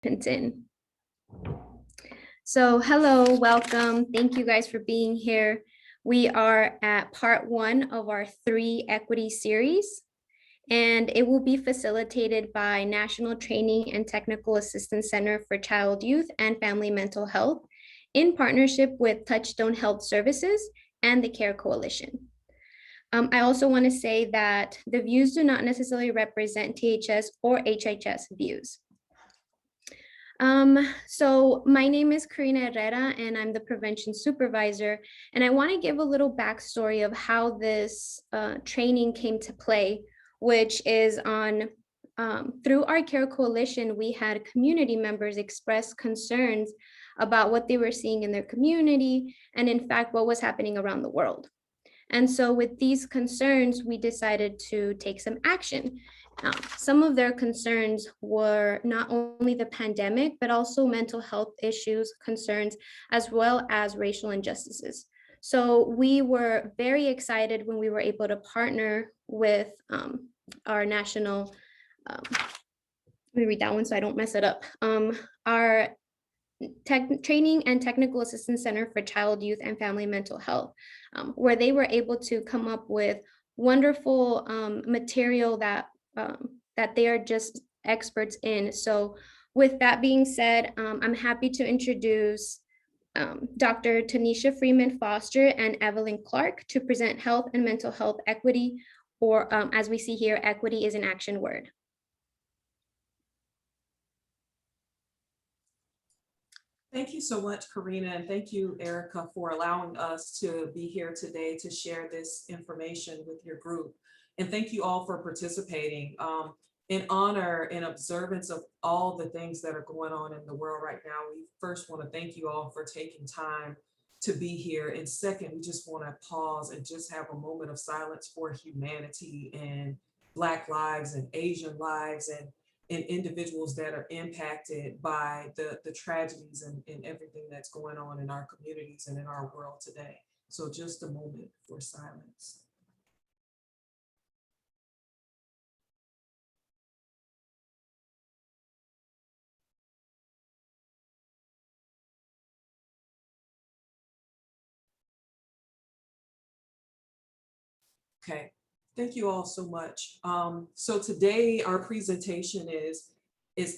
In. So hello, welcome. Thank you guys for being here. We are at part 1 of our 3 equity series, and it will be facilitated by National Training and Technical Assistance Center for Child, Youth, and Family Mental Health in partnership with Touchstone Health Services and the CARE Coalition. I also want to say that the views do not necessarily represent THS or HHS views. So my name is Karina Herrera and I'm the prevention supervisor. And I want to give a little backstory of how this training came to play, which is on through our CARE Coalition, we had community members express concerns about what they were seeing in their community and in fact, what was happening around the world. And so with these concerns, we decided to take some action. Some of their concerns were not only the pandemic, but also mental health issues, concerns, as well as racial injustices. So we were very excited when we were able to partner with our national, let me read that one so I don't mess it up. Our Training and Technical Assistance Center for Child, Youth, and Family Mental Health, where they were able to come up with wonderful material that they are just experts in. So with that being said, I'm happy to introduce Dr. Tanisha Freeman Foster and Evelyn Clark to present health and mental health equity, or as we see here, equity is an action word. Thank you so much, Karina, and thank you, Erica, for allowing us to be here today to share this information with your group. And thank you all for participating. In honor and observance of all the things that are going on in the world right now, we first want to thank you all for taking time to be here. And second, we just want to pause and just have a moment of silence for humanity and Black lives and Asian lives and individuals that are impacted by the tragedies and everything that's going on in our communities and in our world today. So just a moment for silence. Okay, thank you all so much. So today our presentation is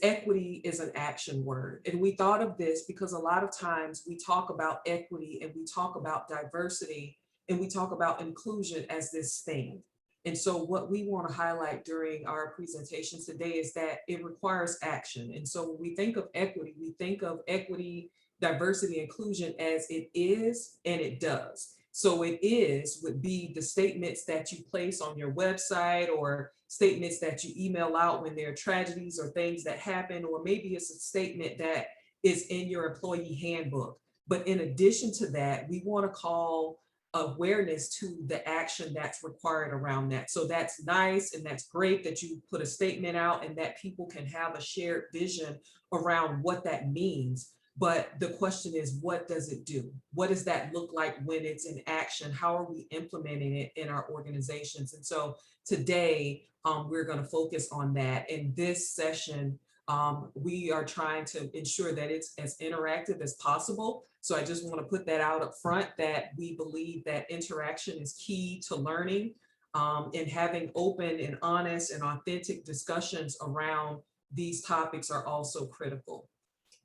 equity is an action word. And we thought of this because a lot of times we talk about equity and we talk about diversity and we talk about inclusion as this thing. And so what we want to highlight during our presentation today is that it requires action. And so when we think of equity, diversity, inclusion as it is and it does. So it is would be the statements that you place on your website or statements that you email out when there are tragedies or things that happen, or maybe it's a statement that is in your employee handbook. But in addition to that, we want to call awareness to the action that's required around that. So that's nice and that's great that you put a statement out and that people can have a shared vision around what that means. But the question is, what does it do? What does that look like when it's in action? How are we implementing it in our organizations? And so today, we're going to focus on that. In this session, we are trying to ensure that it's as interactive as possible. So I just want to put that out up front, that we believe that interaction is key to learning, and having open and honest and authentic discussions around these topics are also critical.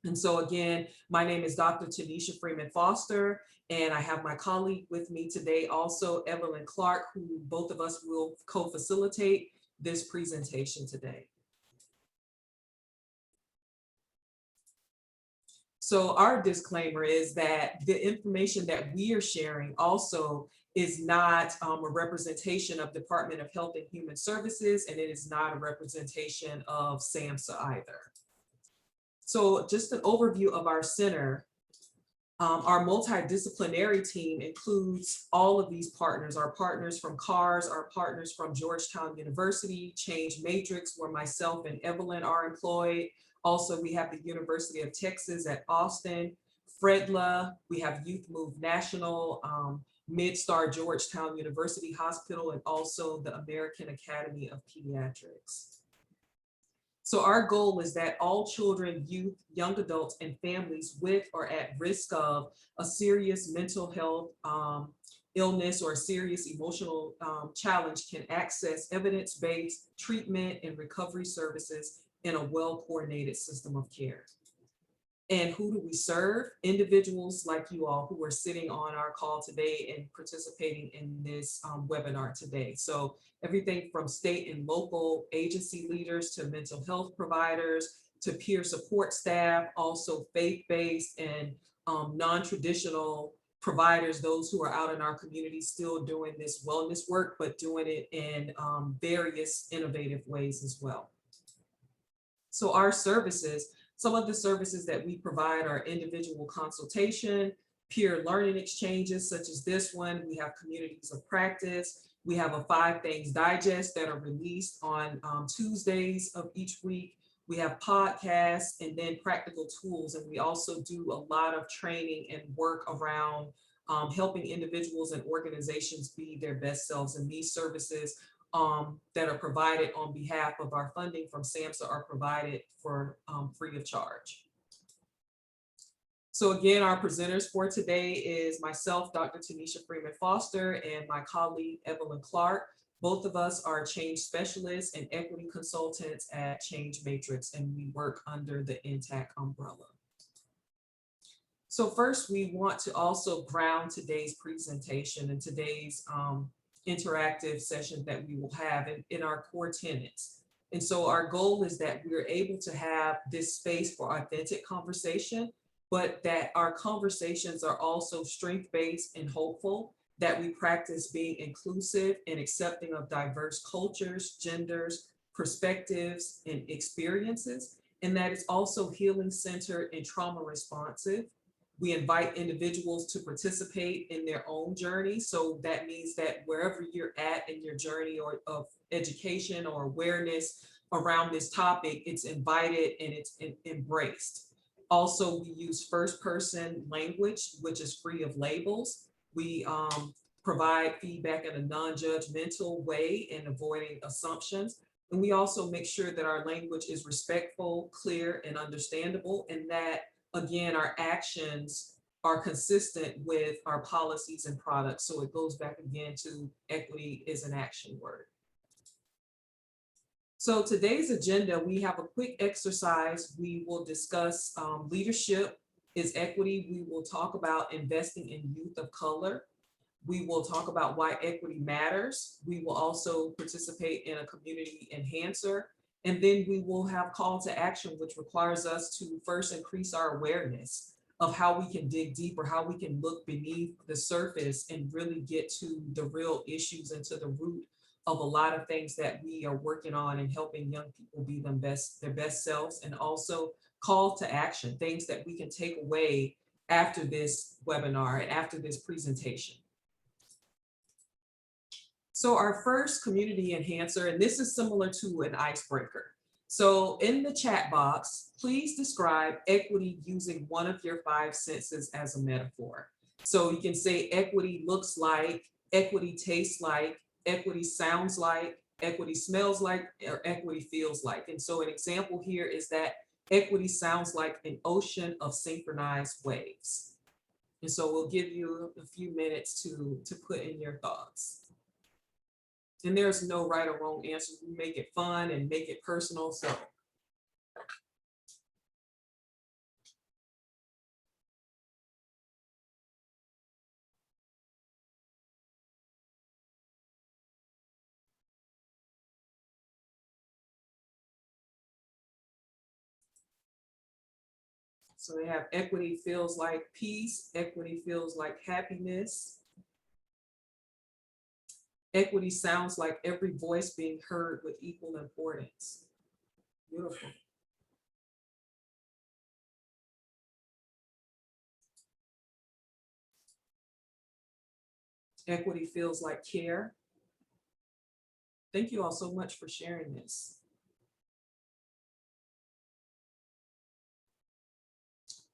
And so again, my name is Dr. Tanisha Freeman Foster, and I have my colleague with me today, also Evelyn Clark, who both of us will co-facilitate this presentation today. So our disclaimer is that the information that we are sharing also is not a representation of Department of Health and Human Services, and it is not a representation of SAMHSA either. So just an overview of our center. Our multidisciplinary team includes all of these partners, our partners from CARS, our partners from Georgetown University, Change Matrix, where myself and Evelyn are employed. Also, we have the University of Texas at Austin, FREDLA, we have Youth Move National, MidStar Georgetown University Hospital, and also the American Academy of Pediatrics. So our goal is that all children, youth, young adults, and families with or at risk of a serious mental health illness or a serious emotional challenge can access evidence-based treatment and recovery services in a well-coordinated system of care. And who do we serve? Individuals like you all who are sitting on our call today and participating in this webinar today. So everything from state and local agency leaders to mental health providers to peer support staff, also faith-based and non-traditional providers, those who are out in our community still doing this wellness work, but doing it in various innovative ways as well. So our services, some of the services that we provide are individual consultation, peer learning exchanges such as this one. We have communities of practice. We have a 5 Things Digest that are released on Tuesdays of each week. We have podcasts and then practical tools. And we also do a lot of training and work around helping individuals and organizations be their best selves. And these services that are provided on behalf of our funding from SAMHSA are provided for free of charge. So again, our presenters for today is myself, Dr. Tanisha Freeman Foster, and my colleague, Evelyn Clark. Both of us are change specialists and equity consultants at Change Matrix, and we work under the INTAC umbrella. So first, we want to also ground today's presentation and today's interactive session that we will have in our core tenets. And so our goal is that we're able to have this space for authentic conversation, but that our conversations are also strength-based and hopeful, that we practice being inclusive and accepting of diverse cultures, genders, perspectives, and experiences, and that it's also healing-centered and trauma responsive. We invite individuals to participate in their own journey. So that means that wherever you're at in your journey or of education or awareness around this topic, it's invited and it's embraced. Also, we use first person language, which is free of labels. We provide feedback in a non-judgmental way and avoiding assumptions. And we also make sure that our language is respectful, clear, and understandable, and that again, our actions are consistent with our policies and products. So it goes back again to equity is an action word. So today's agenda, we have a quick exercise. We will discuss leadership is equity. We will talk about investing in youth of color. We will talk about why equity matters. We will also participate in a community enhancer. And then we will have call to action, which requires us to first increase our awareness of how we can dig deeper, how we can look beneath the surface and really get to the real issues and to the root of a lot of things that we are working on and helping young people be their best selves, and also call to action, things that we can take away after this webinar and after this presentation. So our first community enhancer, and this is similar to an icebreaker. So in the chat box, please describe equity using one of your 5 senses as a metaphor. So you can say equity looks like, equity tastes like, equity sounds like, equity smells like, or equity feels like. And so an example here is that equity sounds like an ocean of synchronized waves. And so we'll give you a few minutes to put in your thoughts. And there's no right or wrong answer. We make it fun and make it personal. So they have equity feels like peace, equity feels like happiness. Equity sounds like every voice being heard with equal importance. Beautiful. Equity feels like care. Thank you all so much for sharing this.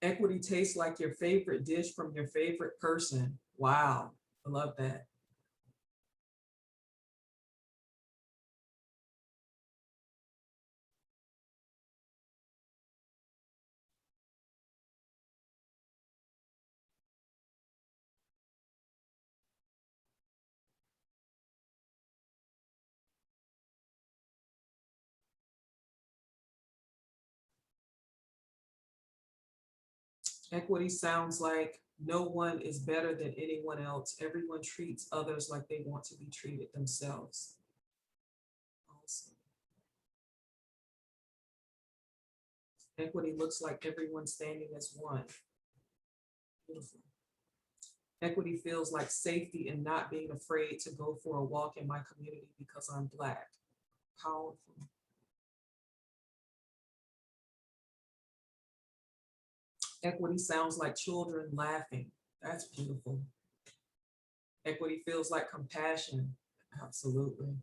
Equity tastes like your favorite dish from your favorite person. Wow, I love that. Equity sounds like no one is better than anyone else. Everyone treats others like they want to be treated themselves. Awesome. Equity looks like everyone standing as one. Beautiful. Equity feels like safety and not being afraid to go for a walk in my community because I'm Black. Powerful. Equity sounds like children laughing. That's beautiful. Equity feels like compassion. Absolutely.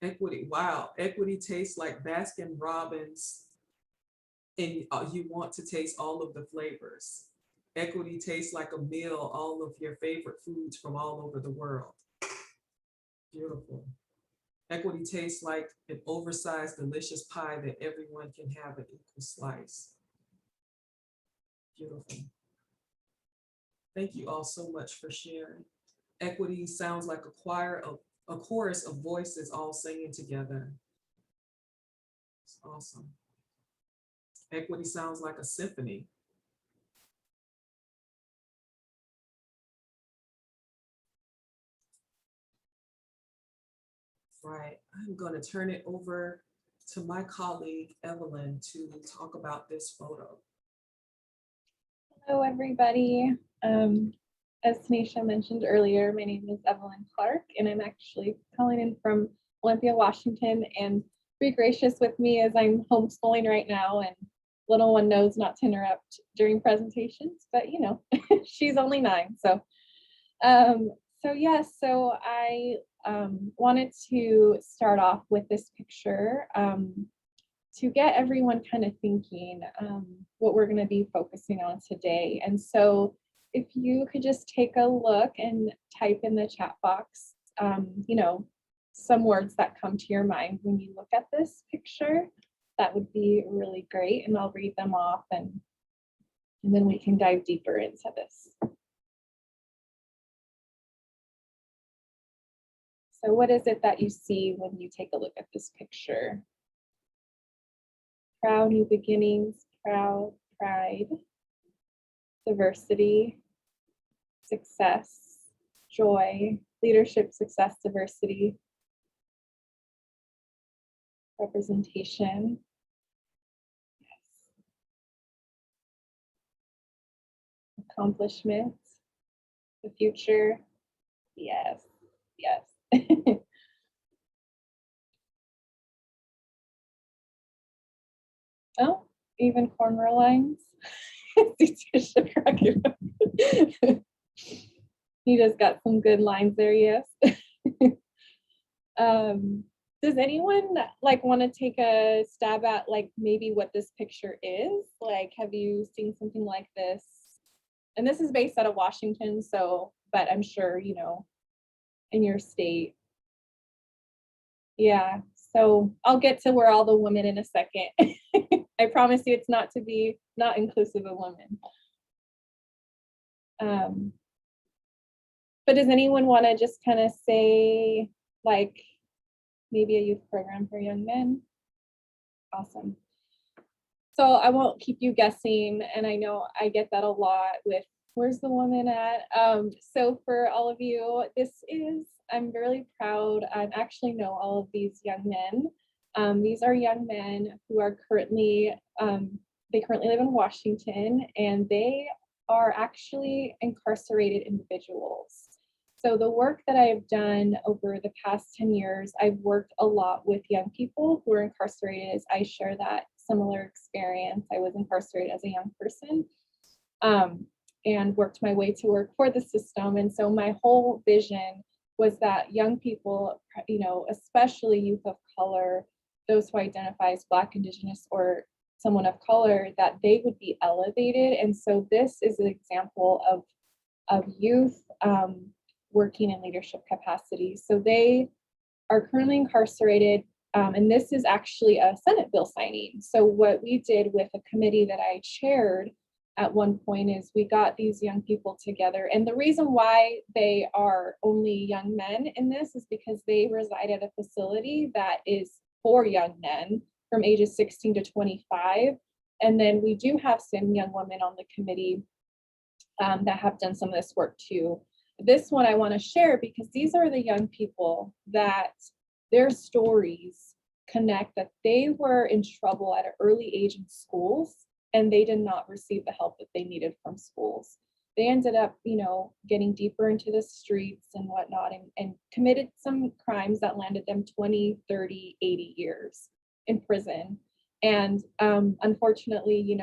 Equity, wow. Equity tastes like Baskin Robbins and you want to taste all of the flavors. Equity tastes like a meal, all of your favorite foods from all over the world. Beautiful. Equity tastes like an oversized, delicious pie that everyone can have an equal slice. Beautiful. Thank you all so much for sharing. Equity sounds like a chorus of voices all singing together. It's awesome. Equity sounds like a symphony. Right. I'm going to turn it over to my colleague, Evelyn, to talk about this photo. Hello, everybody. As Tanisha mentioned earlier, my name is Evelyn Clark, and I'm actually calling in from Olympia, Washington. And be gracious with me as I'm homeschooling right now, and little one knows not to interrupt during presentations, but you know, she's only 9. So I wanted to start off with this picture to get everyone kind of thinking what we're going to be focusing on today. And so if you could just take a look and type in the chat box, you know, some words that come to your mind when you look at this picture, that would be really great. And I'll read them off and then we can dive deeper into this. So what is it that you see when you take a look at this picture? Proud, new beginnings, proud, pride, diversity, success, joy, leadership, success, diversity, representation. Yes. Accomplishment, the future. Yes, yes. Oh, even cornrow lines. He just got some good lines there, yes. Does anyone like want to take a stab at like maybe what this picture is? Like, have you seen something like this? And this is based out of Washington, so, but I'm sure, you know, in your state. Yeah, so I'll get to where all the women in a second. I promise you it's not to be not inclusive of women. But does anyone want to just kind of say like maybe a youth program for young men? Awesome. So I won't keep you guessing, and I know I get that a lot with where's the woman at? So for all of you, I'm really proud. I actually know all of these young men. These are young men who are currently, they currently live in Washington, and they are actually incarcerated individuals. So the work that I have done over the past 10 years, I've worked a lot with young people who are incarcerated. As I share that similar experience. I was incarcerated as a young person and worked my way to work for the system. And so my whole vision was that young people, you know, especially youth of color, those who identify as Black, Indigenous, or someone of color, that they would be elevated. And so this is an example of youth working in leadership capacity. So they are currently incarcerated. And this is actually a Senate bill signing. So what we did with a committee that I chaired at one point is we got these young people together. And the reason why they are only young men in this is because they reside at a facility that is for young men from ages 16 to 25. And then we do have some young women on the committee that have done some of this work too. This one I want to share because these are the young people that their stories connect that they were in trouble at an early age in schools and they did not receive the help that they needed from schools. They ended up, getting deeper into the streets and whatnot and committed some crimes that landed them 20, 30, 80 years in prison. And unfortunately,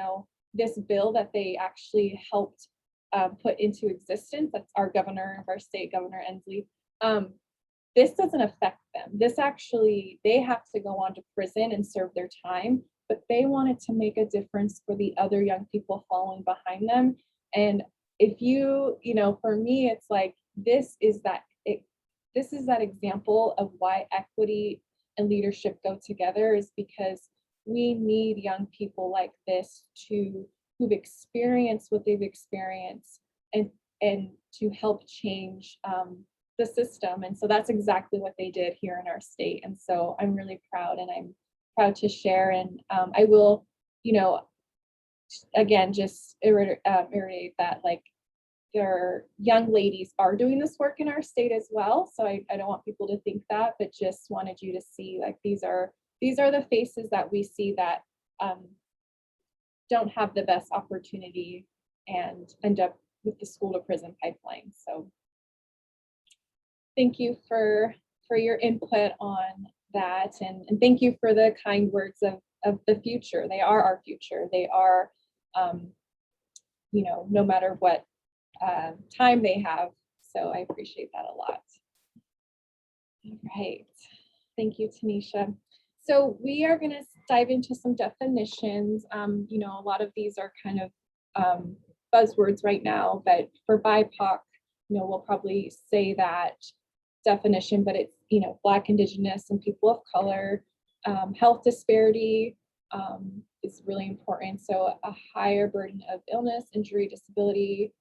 this bill that they actually helped put into existence, that's our state governor, Inslee, this doesn't affect them. This actually, they have to go on to prison and serve their time, but they wanted to make a difference for the other young people following behind them. And if for me, it's like, this is that example of why equity and leadership go together, is because we need young people like this who've experienced what they've experienced and to help change the system. And so that's exactly what they did here in our state. And so I'm really proud, and I'm proud to share. And I will, again, just reiterate that, like, their young ladies are doing this work in our state as well. So I don't want people to think that, but just wanted you to see, like, these are the faces that we see that don't have the best opportunity and end up with the school to prison pipeline. So thank you for your input on that. And thank you for the kind words of the future. They are our future. They are, no matter what time they have. So I appreciate that a lot. All right. Thank you, Tanisha. So we are going to dive into some definitions. A lot of these are kind of buzzwords right now, but for BIPOC, we'll probably say that definition, but it's, Black, Indigenous, and people of color. Health disparity is really important. So a higher burden of illness, injury, disability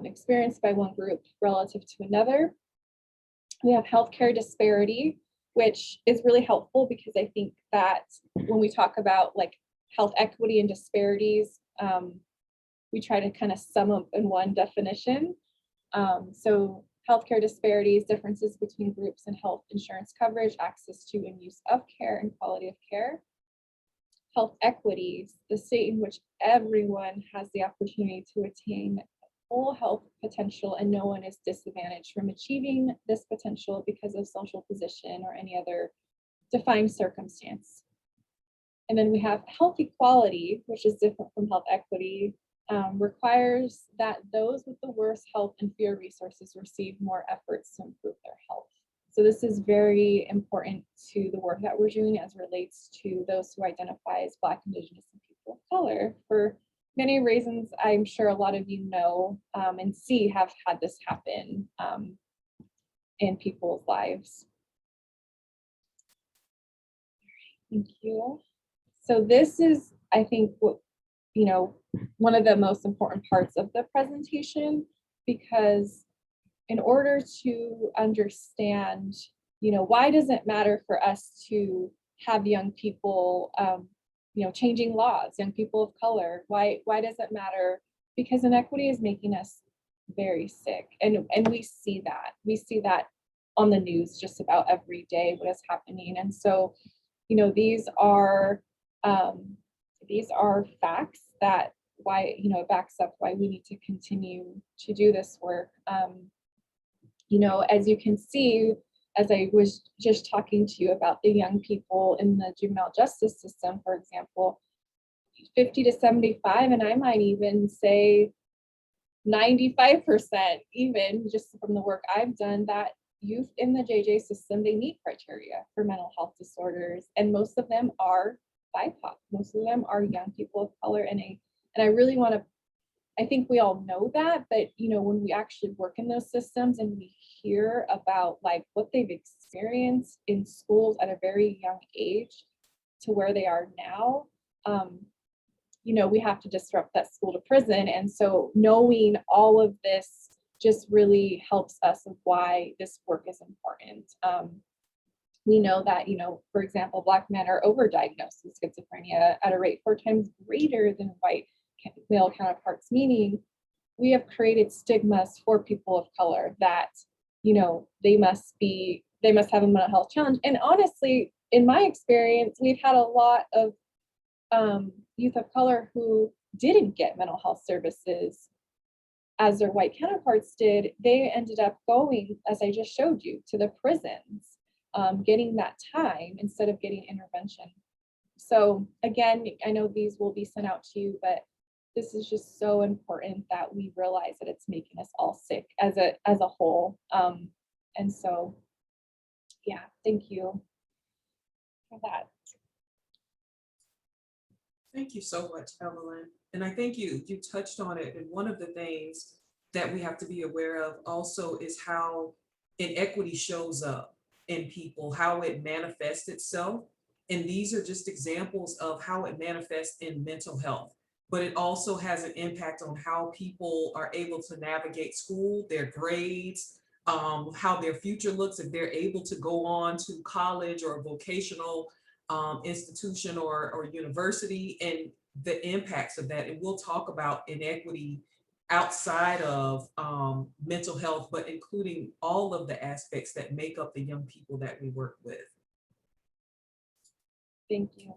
experienced by one group relative to another. We have healthcare disparity, which is really helpful because I think that when we talk about like health equity and disparities, we try to kind of sum up in one definition. So healthcare disparities, differences between groups in health insurance coverage, access to and use of care, and quality of care. Health equities, the state in which everyone has the opportunity to attain full health potential and no one is disadvantaged from achieving this potential because of social position or any other defined circumstance. And then we have health equality, which is different from health equity, requires that those with the worst health and fewer resources receive more efforts to improve their health. So this is very important to the work that we're doing as relates to those who identify as Black, Indigenous, and people of color. For many reasons, I'm sure a lot of you know and see have had this happen in people's lives. Thank you. So this is, I think, what one of the most important parts of the presentation, because in order to understand, why does it matter for us to have young people, changing laws, young people of color? Why does it matter? Because inequity is making us very sick, and we see that. We see that on the news just about every day, what is happening. And so, these are facts that why, it backs up why we need to continue to do this work. As you can see, as I was just talking to you about the young people in the juvenile justice system, for example, 50 to 75, and I might even say 95%, even just from the work I've done, that youth in the JJ system, they meet criteria for mental health disorders, and most of them are BIPOC. Most of them are young people of color, and I really want to, I think we all know that, but when we actually work in those systems and we hear about like what they've experienced experience in schools at a very young age to where they are now, you know, we have to disrupt that school to prison. And so knowing all of this just really helps us of why this work is important. We know that, you know, for example, Black men are overdiagnosed with schizophrenia at a rate 4 times greater than white male counterparts, meaning we have created stigmas for people of color that, you know, they must have a mental health challenge. And honestly, in my experience, we've had a lot of youth of color who didn't get mental health services as their white counterparts did. They ended up going, as I just showed you, to the prisons, getting that time instead of getting intervention. So again, I know these will be sent out to you, but this is just so important that we realize that it's making us all sick as a whole. And so, yeah, thank you for that. Thank you so much, Evelyn. And I think you touched on it. And one of the things that we have to be aware of also is how inequity shows up in people, how it manifests itself. And these are just examples of how it manifests in mental health. But it also has an impact on how people are able to navigate school, their grades, how their future looks, if they're able to go on to college or vocational institution or university, and the impacts of that. And we'll talk about inequity outside of mental health, but including all of the aspects that make up the young people that we work with. Thank you.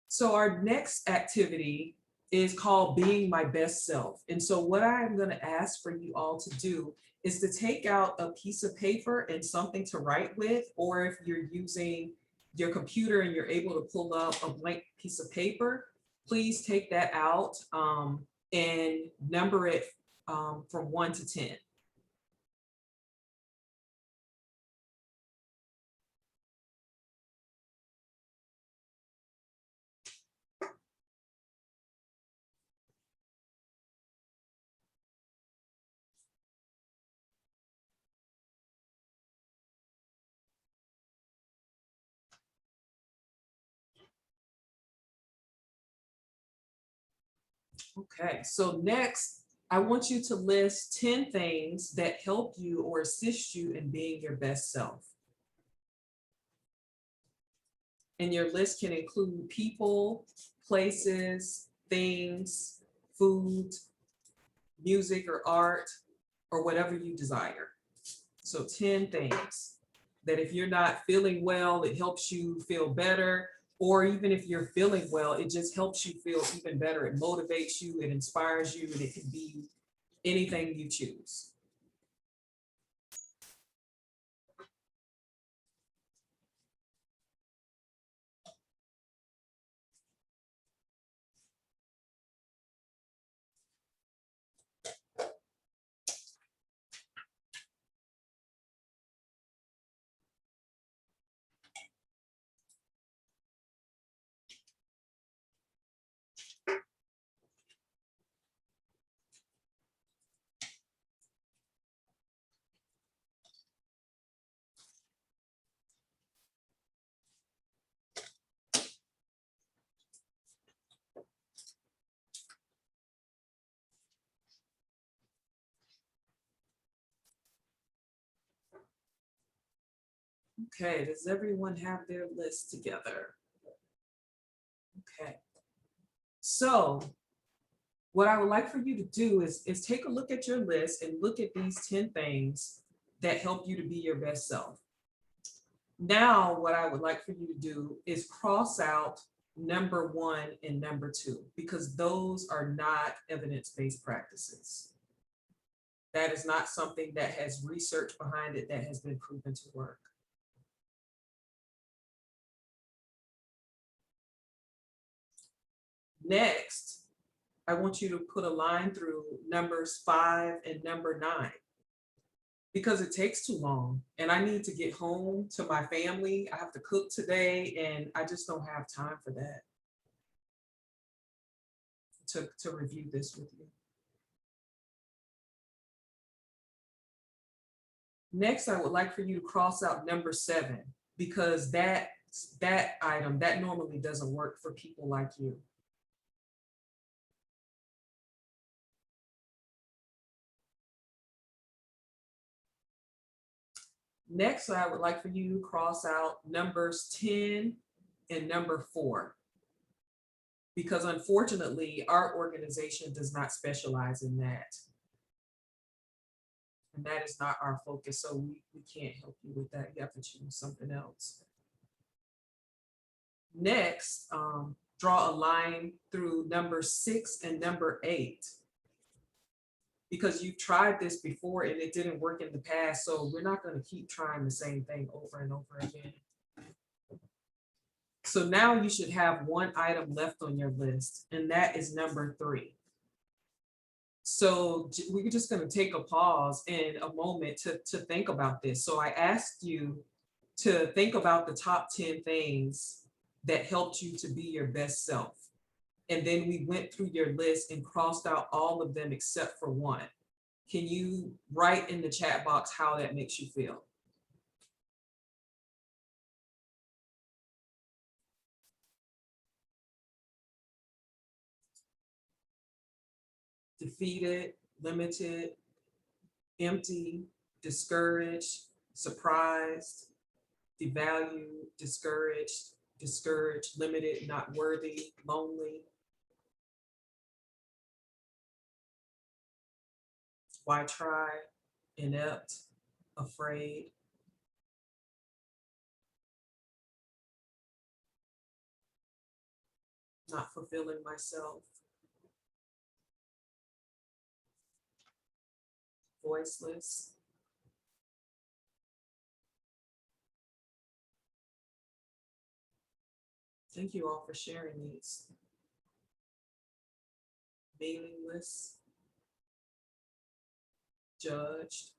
So our next activity is called Being My Best Self. And so what I'm going to ask for you all to do is to take out a piece of paper and something to write with, or if you're using your computer and you're able to pull up a blank piece of paper, please take that out and number it from 1 to 10. Okay, so next, I want you to list 10 things that help you or assist you in being your best self. And your list can include people, places, things, food, music or art, or whatever you desire. So 10 things that if you're not feeling well, it helps you feel better. Or even if you're feeling well, it just helps you feel even better. It motivates you, it inspires you, and it can be anything you choose. Okay, does everyone have their list together? Okay. So what I would like for you to do is take a look at your list and look at these 10 things that help you to be your best self. Now, what I would like for you to do is cross out number 1 and number 2, because those are not evidence-based practices. That is not something that has research behind it that has been proven to work. Next, I want you to put a line through numbers 5 and number 9, because it takes too long and I need to get home to my family. I have to cook today and I just don't have time for that, to review this with you. Next, I would like for you to cross out number 7, because that item, that normally doesn't work for people like you. Next, I would like for you to cross out numbers 10 and number 4. Because unfortunately, our organization does not specialize in that. And that is not our focus, so we can't help you with that. You have to choose something else. Next, draw a line through number 6 and number 8. Because you've tried this before and it didn't work in the past, so we're not going to keep trying the same thing over and over again. So now you should have one item left on your list, and that is number 3. So we're just going to take a pause and a moment to think about this. So I asked you to think about the top 10 things that helped you to be your best self. And then we went through your list and crossed out all of them except for one. Can you write in the chat box how that makes you feel? Defeated, limited, empty, discouraged, surprised, devalued, discouraged, limited, not worthy, lonely. Why try? Inept, afraid. Not fulfilling myself. Voiceless. Thank you all for sharing these. Meaningless. Judged.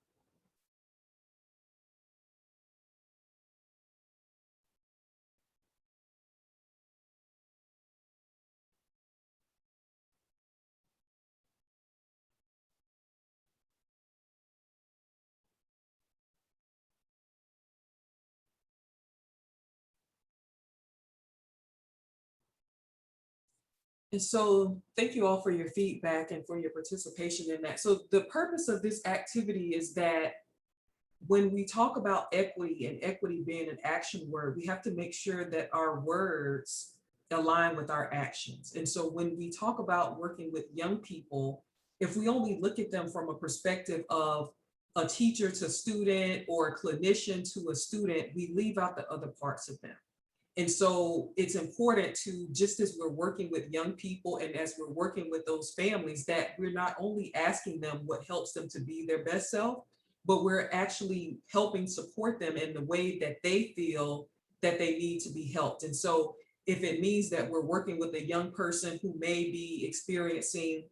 And so thank you all for your feedback and for your participation in that. So the purpose of this activity is that when we talk about equity and equity being an action word, we have to make sure that our words align with our actions. And so when we talk about working with young people, if we only look at them from a perspective of a teacher to student or a clinician to a student, we leave out the other parts of them. And so it's important to, just as we're working with young people and as we're working with those families, that we're not only asking them what helps them to be their best self, but we're actually helping support them in the way that they feel that they need to be helped. And so if it means that we're working with a young person who may be experiencing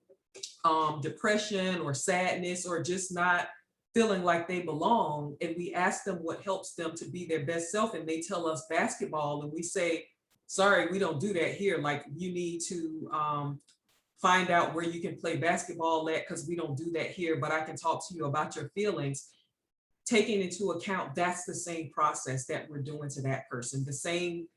depression or sadness or just not feeling like they belong, and we ask them what helps them to be their best self, and they tell us basketball, and we say, sorry, we don't do that here. Like, you need to find out where you can play basketball at, because we don't do that here, but I can talk to you about your feelings. Taking into account, that's the same process that we're doing to that person. The same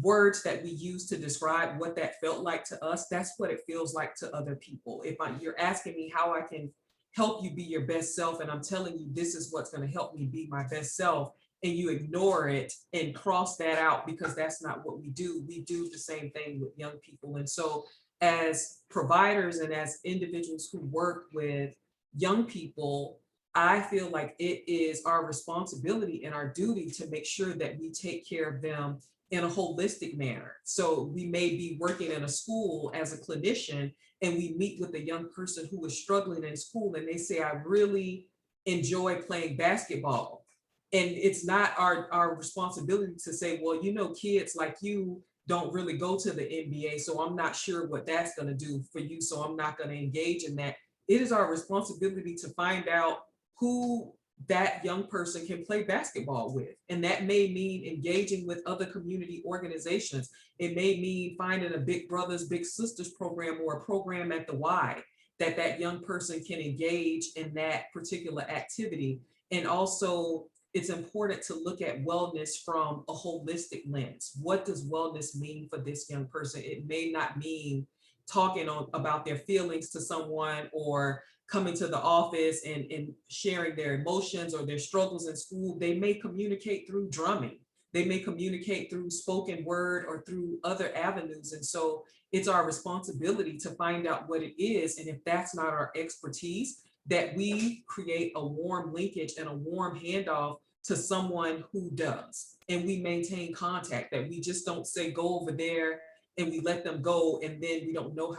words that we use to describe what that felt like to us, that's what it feels like to other people. If you're asking me how I can help you be your best self, and I'm telling you this is what's going to help me be my best self, and you ignore it and cross that out because that's not what we do. We do the same thing with young people. And so as providers and as individuals who work with young people, I feel like it is our responsibility and our duty to make sure that we take care of them in a holistic manner. So we may be working in a school as a clinician, and we meet with a young person who is struggling in school, and they say, I really enjoy playing basketball. And it's not our responsibility to say, well, you know, kids like you don't really go to the NBA, so I'm not sure what that's going to do for you, so I'm not going to engage in that. It is our responsibility to find out who that young person can play basketball with. And that may mean engaging with other community organizations. It may mean finding a Big Brothers Big Sisters program or a program at the Y. that that young person can engage in that particular activity. And also, it's important to look at wellness from a holistic lens. What does wellness mean for this young person? It may not mean talking about their feelings to someone, or coming to the office and sharing their emotions or their struggles in school. They may communicate through drumming. They may communicate through spoken word or through other avenues. And so it's our responsibility to find out what it is. And if that's not our expertise, that we create a warm linkage and a warm handoff to someone who does. And we maintain contact, that we just don't say, go over there, and we let them go. And then we don't know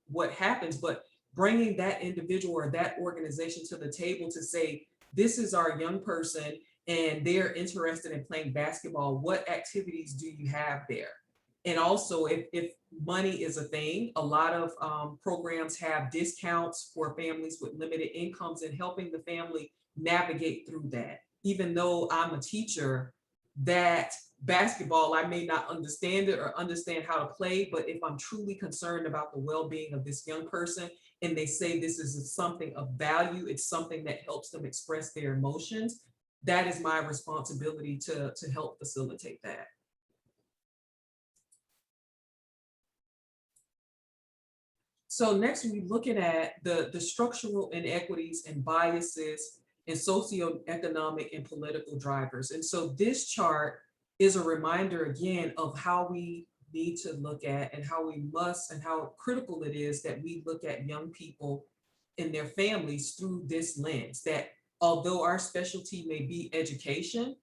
what happens, but bringing that individual or that organization to the table to say, this is our young person and they're interested in playing basketball. What activities do you have there? And also, if money is a thing, a lot of programs have discounts for families with limited incomes, and helping the family navigate through that. Even though I'm a teacher, that basketball, I may not understand it or understand how to play, but if I'm truly concerned about the well-being of this young person, and they say this is something of value, it's something that helps them express their emotions, that is my responsibility to help facilitate that. So next, we're looking at the structural inequities and biases and socioeconomic and political drivers. And so this chart is a reminder again of how we need to look at, and how we must, and how critical it is that we look at young people and their families through this lens, that although our specialty may be education,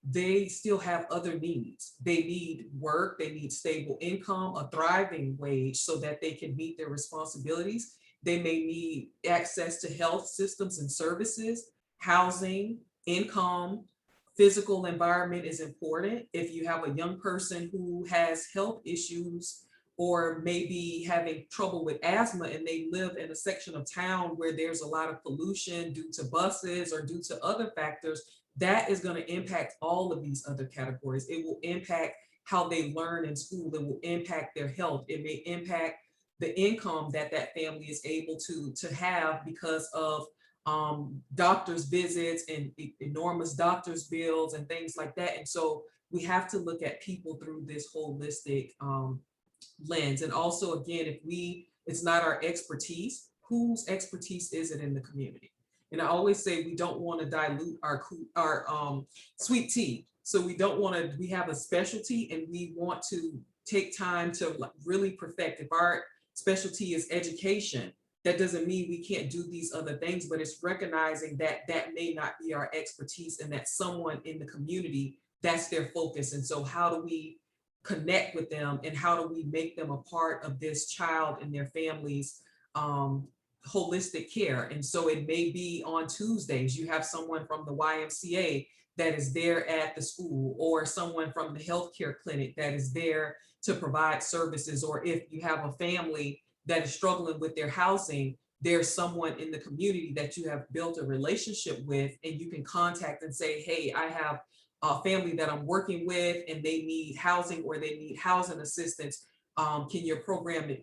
they still have other needs. They need work, they need stable income, a thriving wage so that they can meet their responsibilities. They may need access to health systems and services, housing, income, physical environment is important. If you have a young person who has health issues or maybe having trouble with asthma, and they live in a section of town where there's a lot of pollution due to buses or due to other factors, that is going to impact all of these other categories. It will impact how they learn in school. It will impact their health. It may impact the income that that family is able to have because of doctor's visits and enormous doctor's bills and things like that. And so we have to look at people through this holistic lens. And also, again, if it's not our expertise, whose expertise is it in the community? And I always say we don't want to dilute our sweet tea. So we don't want to, we have a specialty and we want to take time to really perfect. If our specialty is education, that doesn't mean we can't do these other things, but it's recognizing that that may not be our expertise, and that someone in the community, that's their focus. And so how do we connect with them, and how do we make them a part of this child and their families holistic care? And so it may be on Tuesdays, you have someone from the YMCA that is there at the school, or someone from the healthcare clinic that is there to provide services. Or if you have a family that is struggling with their housing, there's someone in the community that you have built a relationship with, and you can contact and say, hey, I have a family that I'm working with and they need housing, or they need housing assistance. Can your program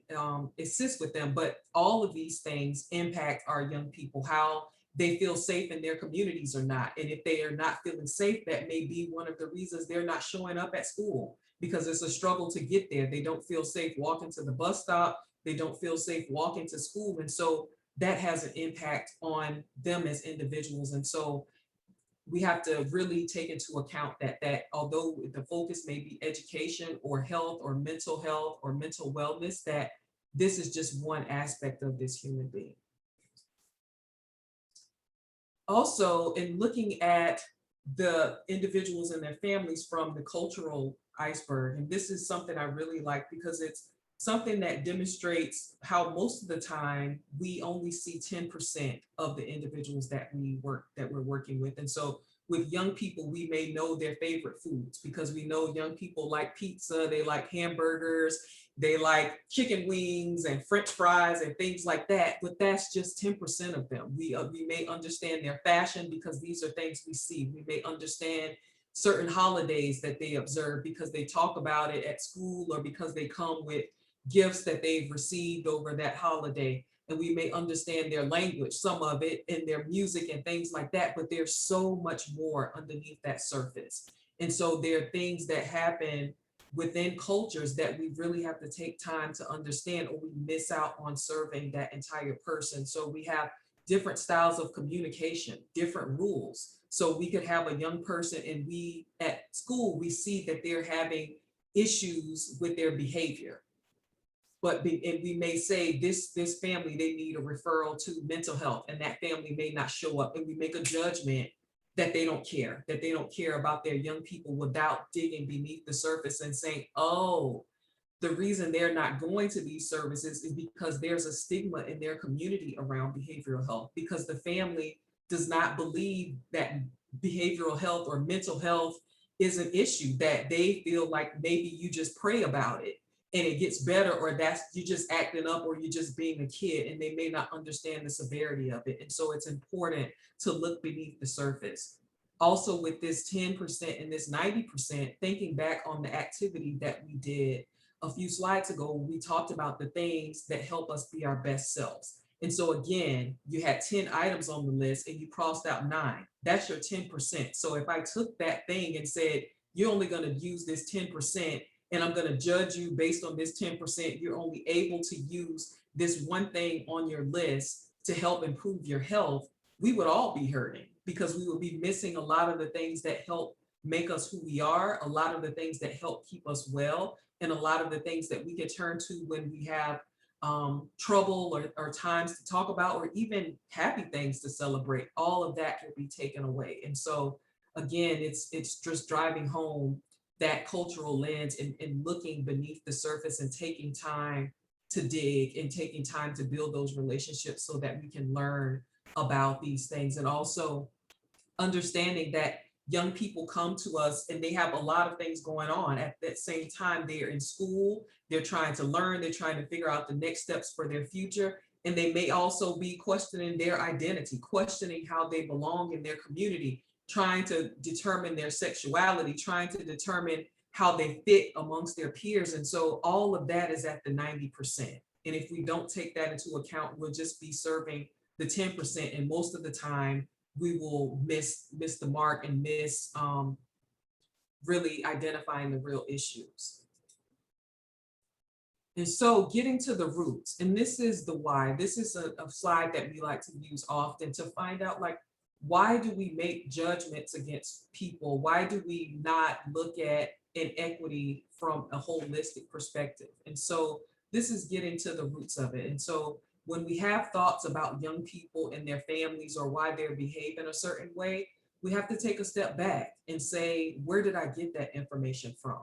assist with them? But all of these things impact our young people, how they feel safe in their communities or not. And if they are not feeling safe, that may be one of the reasons they're not showing up at school, because it's a struggle to get there. They don't feel safe walking to the bus stop. They don't feel safe walking to school. And so that has an impact on them as individuals. And so we have to really take into account that although the focus may be education or health or mental wellness, that this is just one aspect of this human being. Also, in looking at the individuals and their families from the cultural iceberg, and this is something I really like because it's something that demonstrates how most of the time we only see 10% of the individuals that we're working with. And so with young people, we may know their favorite foods because we know young people like pizza, they like hamburgers, they like chicken wings and French fries and things like that, but that's just 10% of them. We may understand their fashion because these are things we see. We may understand certain holidays that they observe because they talk about it at school, or because they come with gifts that they've received over that holiday. and we may understand their language, some of it, and their music and things like that, but there's so much more underneath that surface. And so there are things that happen within cultures that we really have to take time to understand, or we miss out on serving that entire person. So we have different styles of communication, different rules. So we could have a young person and we at school, we see that they're having issues with their behavior. And we may say this family, they need a referral to mental health, and that family may not show up, and we make a judgment that they don't care about their young people, without digging beneath the surface and saying, oh, the reason they're not going to these services is because there's a stigma in their community around behavioral health, because the family does not believe that behavioral health or mental health is an issue, that they feel like maybe you just pray about it and it gets better, or that's you just acting up, or you're just being a kid, and they may not understand the severity of it. And so it's important to look beneath the surface. Also, with this 10% and this 90%, thinking back on the activity that we did a few slides ago, we talked about the things that help us be our best selves. And so again, you had 10 items on the list and you crossed out 9. That's your 10%. So if I took that thing and said, you're only going to use this 10%, and I'm going to judge you based on this 10%, you're only able to use this one thing on your list to help improve your health, we would all be hurting, because we would be missing a lot of the things that help make us who we are, a lot of the things that help keep us well, and a lot of the things that we can turn to when we have trouble or times to talk about, or even happy things to celebrate. All of that will be taken away. And so again, it's just driving home that cultural lens, and looking beneath the surface and taking time to dig and taking time to build those relationships so that we can learn about these things. And also understanding that young people come to us and they have a lot of things going on at that same time. They're in school, they're trying to learn, they're trying to figure out the next steps for their future. And they may also be questioning their identity, questioning how they belong in their community, trying to determine their sexuality, trying to determine how they fit amongst their peers. And so all of that is at the 90%. And if we don't take that into account, we'll just be serving the 10%. And most of the time, we will miss the mark and miss really identifying the real issues. And so getting to the roots, and this is the why. This is a slide that we like to use often to find out, like, why do we make judgments against people? Why do we not look at inequity from a holistic perspective? And so this is getting to the roots of it. And so when we have thoughts about young people and their families, or why they're behaving a certain way, we have to take a step back and say, where did I get that information from?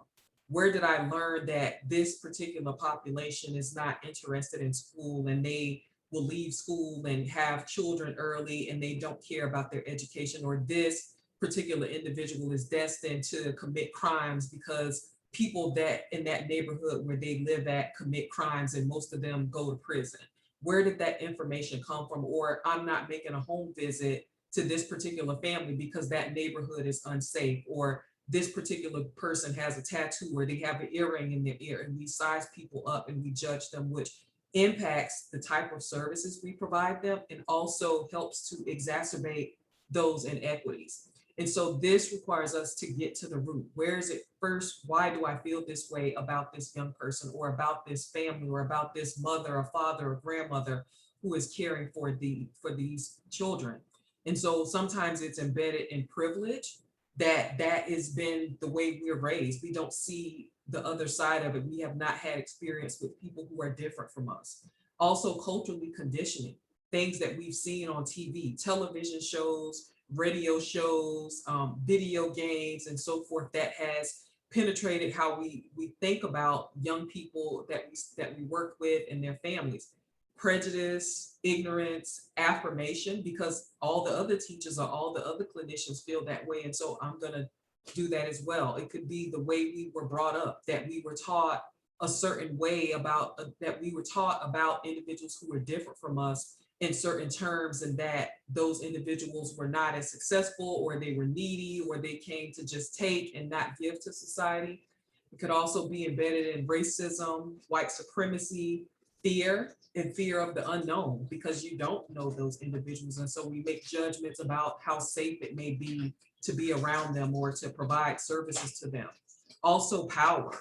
Where did I learn that this particular population is not interested in school, and they will leave school and have children early, and they don't care about their education, or this particular individual is destined to commit crimes because people that in that neighborhood where they live at commit crimes and most of them go to prison? Where did that information come from? Or I'm not making a home visit to this particular family because that neighborhood is unsafe, or this particular person has a tattoo, or they have an earring in their ear, and we size people up and we judge them, which impacts the type of services we provide them and also helps to exacerbate those inequities. And so this requires us to get to the root. Where is it first? Why do I feel this way about this young person, or about this family, or about this mother or father or grandmother who is caring for these children? And so sometimes it's embedded in privilege, that has been the way we're raised. We don't see the other side of it. We have not had experience with people who are different from us. Also culturally conditioning, things that we've seen on TV, television shows, radio shows, video games, and so forth, that has penetrated how we think about young people that we work with and their families. Prejudice, ignorance, affirmation, because all the other teachers or all the other clinicians feel that way, and so I'm going to do that as well. It could be the way we were brought up, that we were taught a certain way about that we were taught about individuals who were different from us in certain terms, and that those individuals were not as successful, or they were needy, or they came to just take and not give to society. It could also be embedded in racism, white supremacy, fear and fear of the unknown, because you don't know those individuals. And so we make judgments about how safe it may be to be around them or to provide services to them. Also power,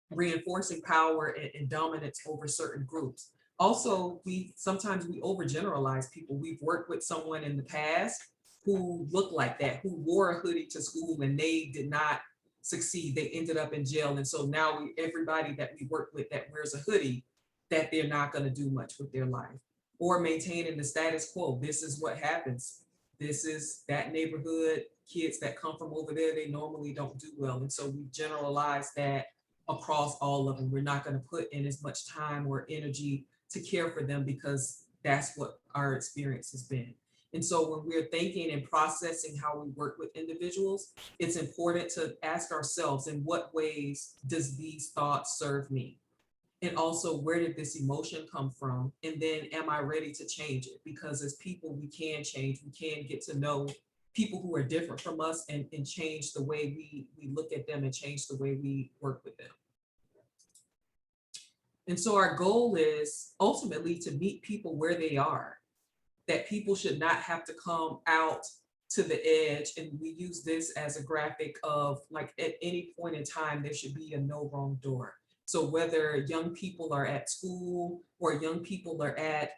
reinforcing power and dominance over certain groups. Also, sometimes we overgeneralize people. We've worked with someone in the past who looked like that, who wore a hoodie to school and they did not succeed. They ended up in jail. And so now everybody that we work with that wears a hoodie, that they're not going to do much with their life. Or maintaining the status quo. This is what happens. This is that neighborhood. Kids that come from over there, they normally don't do well. And so we generalize that across all of them. We're not going to put in as much time or energy to care for them because that's what our experience has been. And so when we're thinking and processing how we work with individuals, it's important to ask ourselves, in what ways does these thoughts serve me? And also, where did this emotion come from? And then, am I ready to change it? Because as people, we can change. We can get to know people who are different from us and change the way we look at them and change the way we work with them. And so our goal is ultimately to meet people where they are, that people should not have to come out to the edge. And we use this as a graphic of, like, at any point in time, there should be a no wrong door. So whether young people are at school or young people are at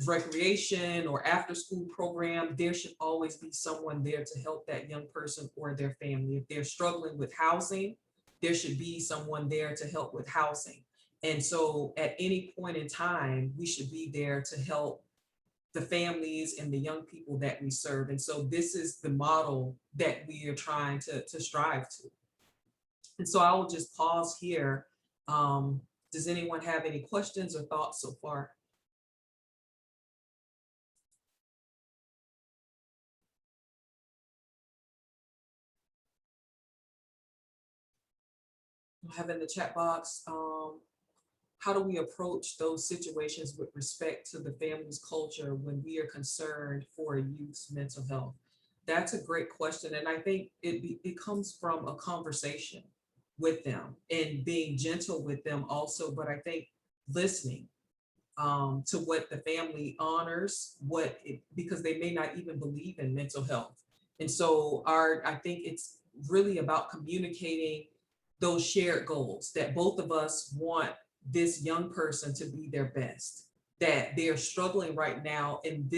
recreation or after school program, there should always be someone there to help that young person or their family. If they're struggling with housing, there should be someone there to help with housing. And so at any point in time, we should be there to help the families and the young people that we serve. And so this is the model that we are trying to strive to. And so I will just pause here. Does anyone have any questions or thoughts so far? I have in the chat box, how do we approach those situations with respect to the family's culture when we are concerned for a youth's mental health? That's a great question. And I think it comes from a conversation with them and being gentle with them also. But I think listening to what the family honors, because they may not even believe in mental health. And so I think it's really about communicating those shared goals, that both of us want this young person to be their best, that they're struggling right now. And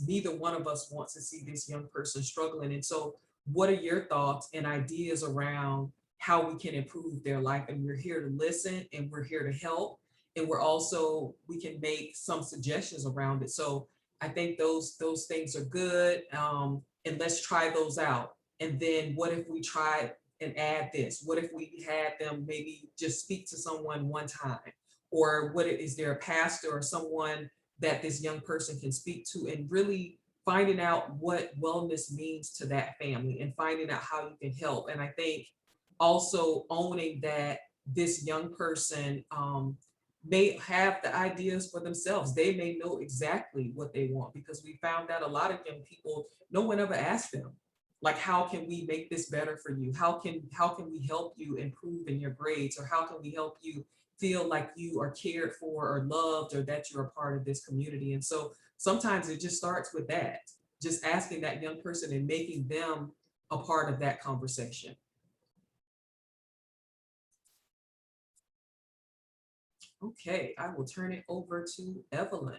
neither one of us wants to see this young person struggling. And so what are your thoughts and ideas around how we can improve their life? And we're here to listen and we're here to help. And we can make some suggestions around it. So I think those things are good. And let's try those out. And then what if we try and add this? What if we had them maybe just speak to someone one time? Or is there a pastor or someone that this young person can speak to, and really finding out what wellness means to that family and finding out how you can help. And I think also owning that this young person may have the ideas for themselves. They may know exactly what they want, because we found out a lot of young people, no one ever asked them, like, how can we make this better for you? How can we help you improve in your grades? Or how can we help you feel like you are cared for or loved, or that you're a part of this community? And so sometimes it just starts with that, just asking that young person and making them a part of that conversation. Okay, I will turn it over to Evelyn.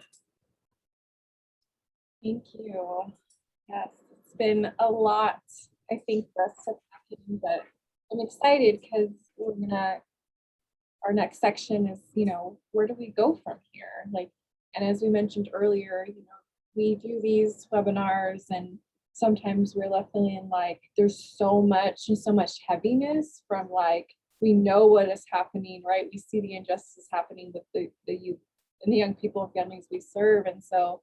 Thank you. Yes, it's been a lot, I think, for us to pack in, but I'm excited because our next section is, where do we go from here? And as we mentioned earlier, we do these webinars and sometimes we're left feeling like there's so much heaviness from, we know what is happening, right? We see the injustice happening with the youth and the young people and families we serve. And so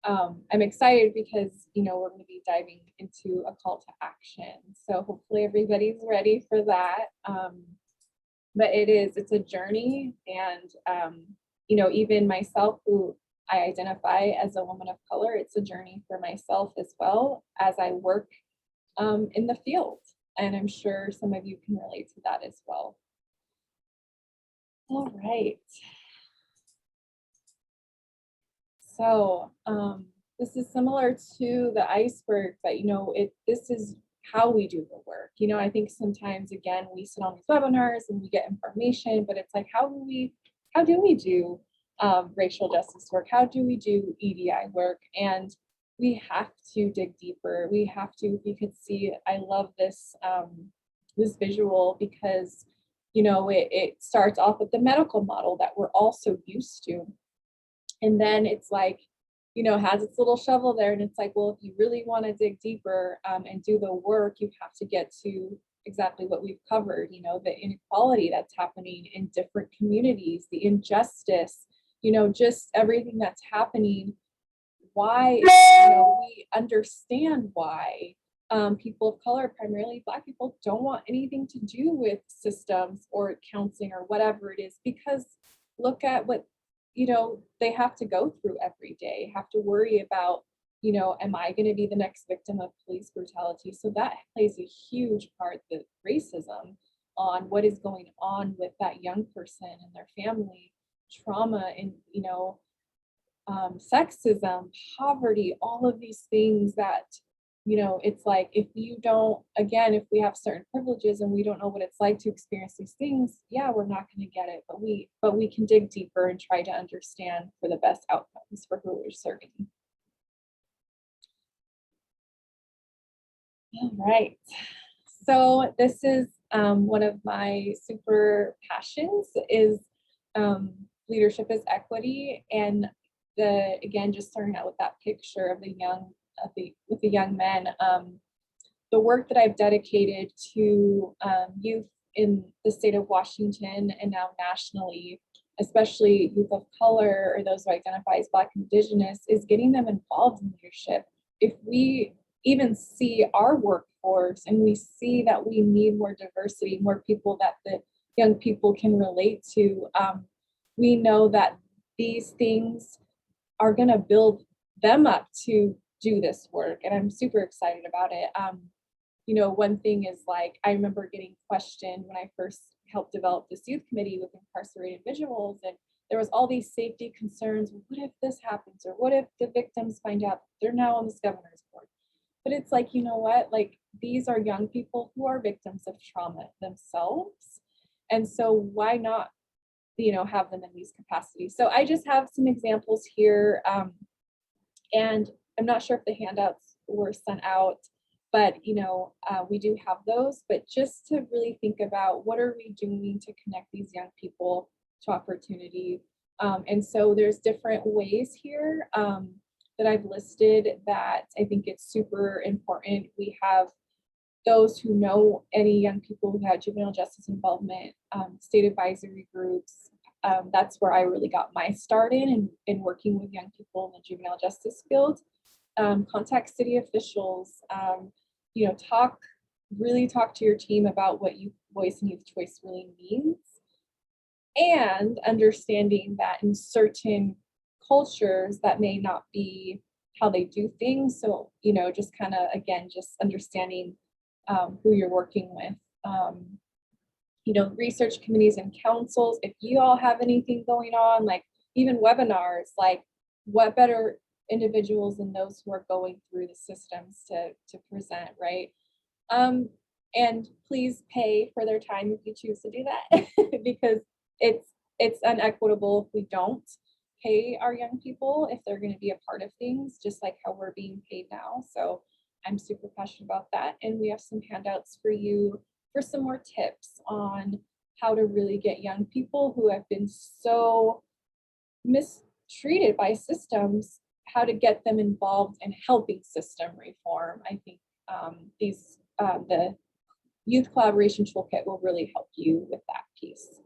I'm excited because, we're going to be diving into a call to action. So hopefully everybody's ready for that. But it's a journey. And, even myself, who I identify as a woman of color, it's a journey for myself as well as I work in the field. And I'm sure some of you can relate to that as well. All right. So this is similar to the iceberg, but this is how we do the work. I think sometimes again we sit on these webinars and we get information, but it's like how do we do racial justice work? How do we do EDI work? And we have to dig deeper. We have to, if you could see, I love this this visual because it starts off with the medical model that we're all so used to. And then it's like, has its little shovel there. And it's like, well, if you really want to dig deeper and do the work, you have to get to exactly what we've covered, the inequality that's happening in different communities, the injustice, just everything that's happening. Why, we understand why people of color, primarily Black people, don't want anything to do with systems or counseling or whatever it is, because look at what they have to go through every day, have to worry about, am I going to be the next victim of police brutality? So that plays a huge part, the racism on what is going on with that young person and their family, trauma and, sexism, poverty, all of these things that, it's like, if you don't, again, if we have certain privileges and we don't know what it's like to experience these things, yeah, we're not going to get it, but we can dig deeper and try to understand for the best outcomes for who we're serving. All right. So this is one of my super passions is leadership is equity. And again, just starting out with that picture of with the young men, the work that I've dedicated to youth in the state of Washington and now nationally, especially youth of color or those who identify as Black and Indigenous, is getting them involved in leadership. If we even see our workforce and we see that we need more diversity, more people that the young people can relate to, we know that these things are going to build them up to do this work. And I'm super excited about it. One thing is, like, I remember getting questioned when I first helped develop this youth committee with incarcerated individuals, and there was all these safety concerns. What if this happens? Or what if the victims find out they're now on this governor's board? But it's like, you know what, like, these are young people who are victims of trauma themselves. And so why not, have them in these capacities? So I just have some examples here. And I'm not sure if the handouts were sent out, but we do have those. But just to really think about what are we doing to connect these young people to opportunity. And so there's different ways here that I've listed that I think it's super important. We have those who know any young people who had juvenile justice involvement, state advisory groups. That's where I really got my start in working with young people in the juvenile justice field. Contact city officials, really talk to your team about what youth voice and youth choice really means. And understanding that in certain cultures that may not be how they do things. So, just kind of, again, just understanding who you're working with. Research committees and councils, if you all have anything going on, like even webinars, like what better individuals than those who are going through the systems to present, right? And please pay for their time if you choose to do that, because it's unequitable if we don't pay our young people if they're going to be a part of things, just like how we're being paid now. So I'm super passionate about that. And we have some handouts for you for some more tips on how to really get young people who have been so mistreated by systems, how to get them involved in helping system reform. I think the Youth Collaboration Toolkit will really help you with that piece.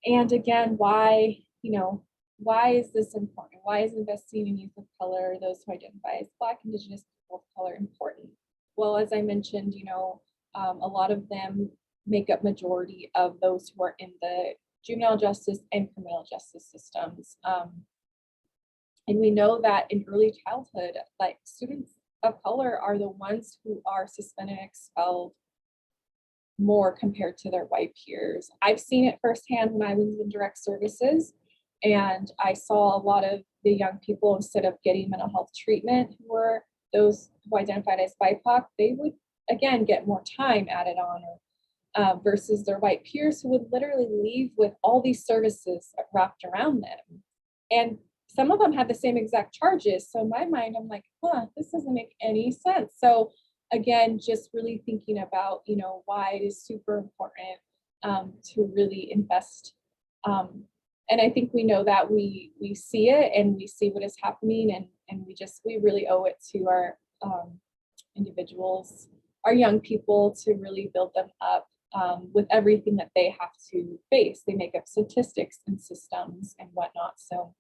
And again, why is this important? Why is investing in youth of color, those who identify as Black, Indigenous people of color, important? Well, as I mentioned, a lot of them make up majority of those who are in the juvenile justice and criminal justice systems. And we know that in early childhood, like, students of color are the ones who are suspended and expelled more compared to their white peers. I've seen it firsthand when I was in direct services. And I saw a lot of the young people, instead of getting mental health treatment, who were those who identified as BIPOC, they would again get more time added on, or versus their white peers who would literally leave with all these services wrapped around them. And some of them had the same exact charges. So in my mind, I'm like, this doesn't make any sense. So again, just really thinking about, why it is super important to really invest. And I think we know that we see it and we see what is happening, and we really owe it to our individuals, our young people, to really build them up with everything that they have to face. They make up statistics and systems and whatnot. So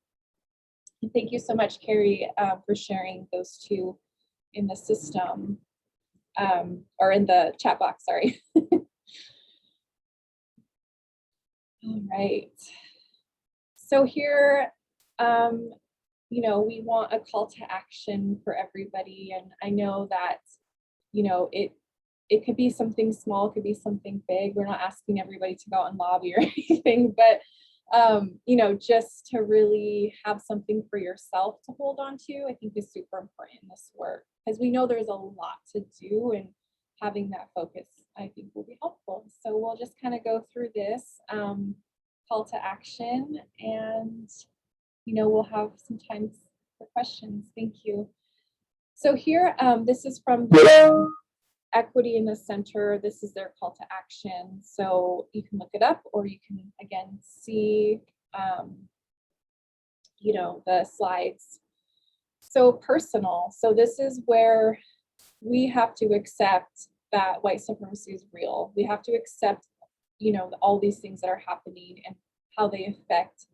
thank you so much, Carrie, for sharing those two in the system, or in the chat box, sorry. All right. So here, we want a call to action for everybody. And I know that, it could be something small, it could be something big. We're not asking everybody to go out and lobby or anything, but just to really have something for yourself to hold on to, I think is super important in this work, because we know there's a lot to do, and having that focus, I think, will be helpful. So we'll just kind of go through this call to action, and we'll have some time for questions. Thank you. So here, this is from the Equity in the Center. This is their call to action. So you can look it up, or you can again see, the slides. So personal. So this is where we have to accept that white supremacy is real. We have to accept, all these things that are happening and how they affect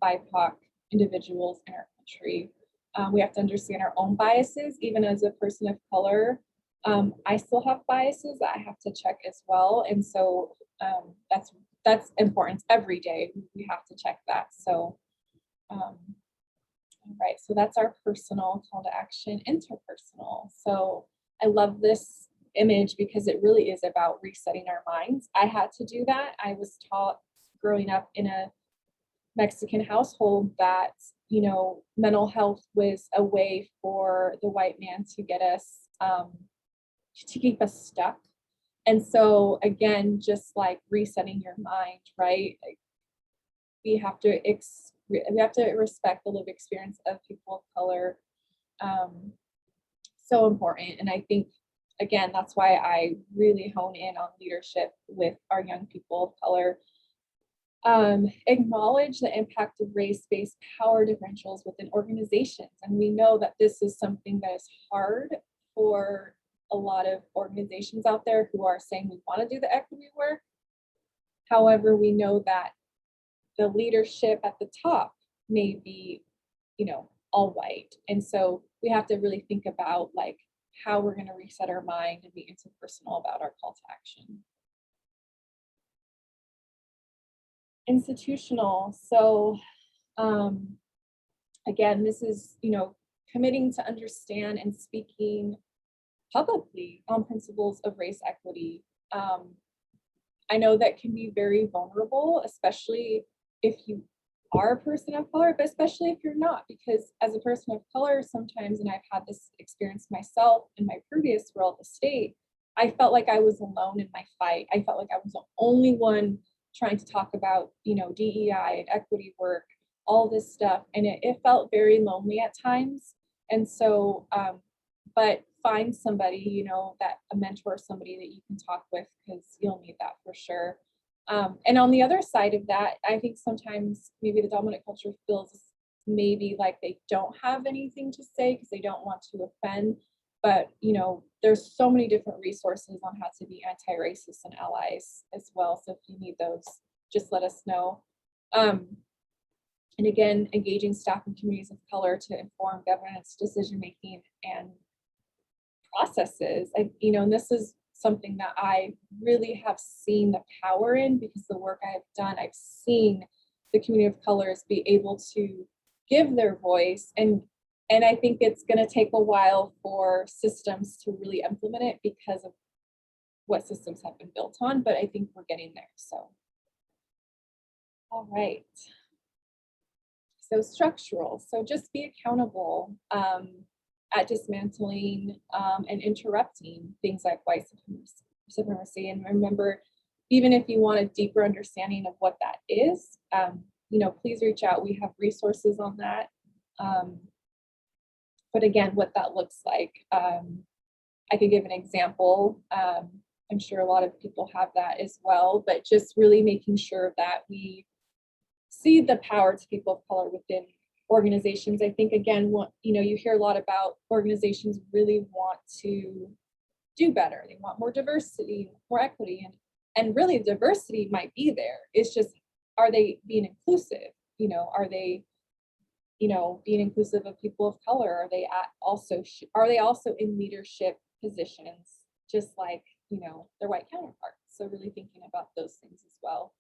BIPOC individuals in our country. We have to understand our own biases. Even as a person of color, I still have biases that I have to check as well. And so that's important. Every day we have to check that. So, all right, so that's our personal call to action. Interpersonal. So I love this image because it really is about resetting our minds. I had to do that. I was taught growing up in a Mexican household that, mental health was a way for the white man to get us, to keep us stuck. And so again, just like resetting your mind, right? Like, we have to respect the lived experience of people of color. So important. And I think, again, that's why I really hone in on leadership with our young people of color. Acknowledge the impact of race-based power differentials within organizations. And we know that this is something that is hard for a lot of organizations out there who are saying we want to do the equity work. However, we know that the leadership at the top may be, all white. And so we have to really think about like how we're going to reset our mind and be interpersonal about our call to action. Institutional. So again, this is, committing to understand and speaking publicly on principles of race equity. I know that can be very vulnerable, especially if you are a person of color, but especially if you're not, because as a person of color, sometimes, and I've had this experience myself in my previous role at the state, I felt like I was alone in my fight. I felt like I was the only one trying to talk about, DEI and equity work, all this stuff. And it felt very lonely at times. And so, but find somebody, that a mentor, somebody that you can talk with, because you'll need that for sure. And on the other side of that, I think sometimes maybe the dominant culture feels maybe like they don't have anything to say because they don't want to offend. But, there's so many different resources on how to be anti-racist and allies as well. So if you need those, just let us know. And again, engaging staff and communities of color to inform governance, decision-making, and processes. And this is something that I really have seen the power in, because the work I have done, I've seen the community of colors be able to give their voice. And I think it's going to take a while for systems to really implement it because of what systems have been built on, but I think we're getting there. So, all right. So structural, so just be accountable at dismantling and interrupting things like white supremacy. And remember, even if you want a deeper understanding of what that is, please reach out. We have resources on that. But again, what that looks like, I could give an example. I'm sure a lot of people have that as well, but just really making sure that we see the power to people of color within organizations. I think, again, you hear a lot about organizations really want to do better. They want more diversity, more equity, and really diversity might be there. It's just, are they being inclusive? Are they, being inclusive of people of color? Are they also in leadership positions, just like, their white counterparts? So really thinking about those things as well.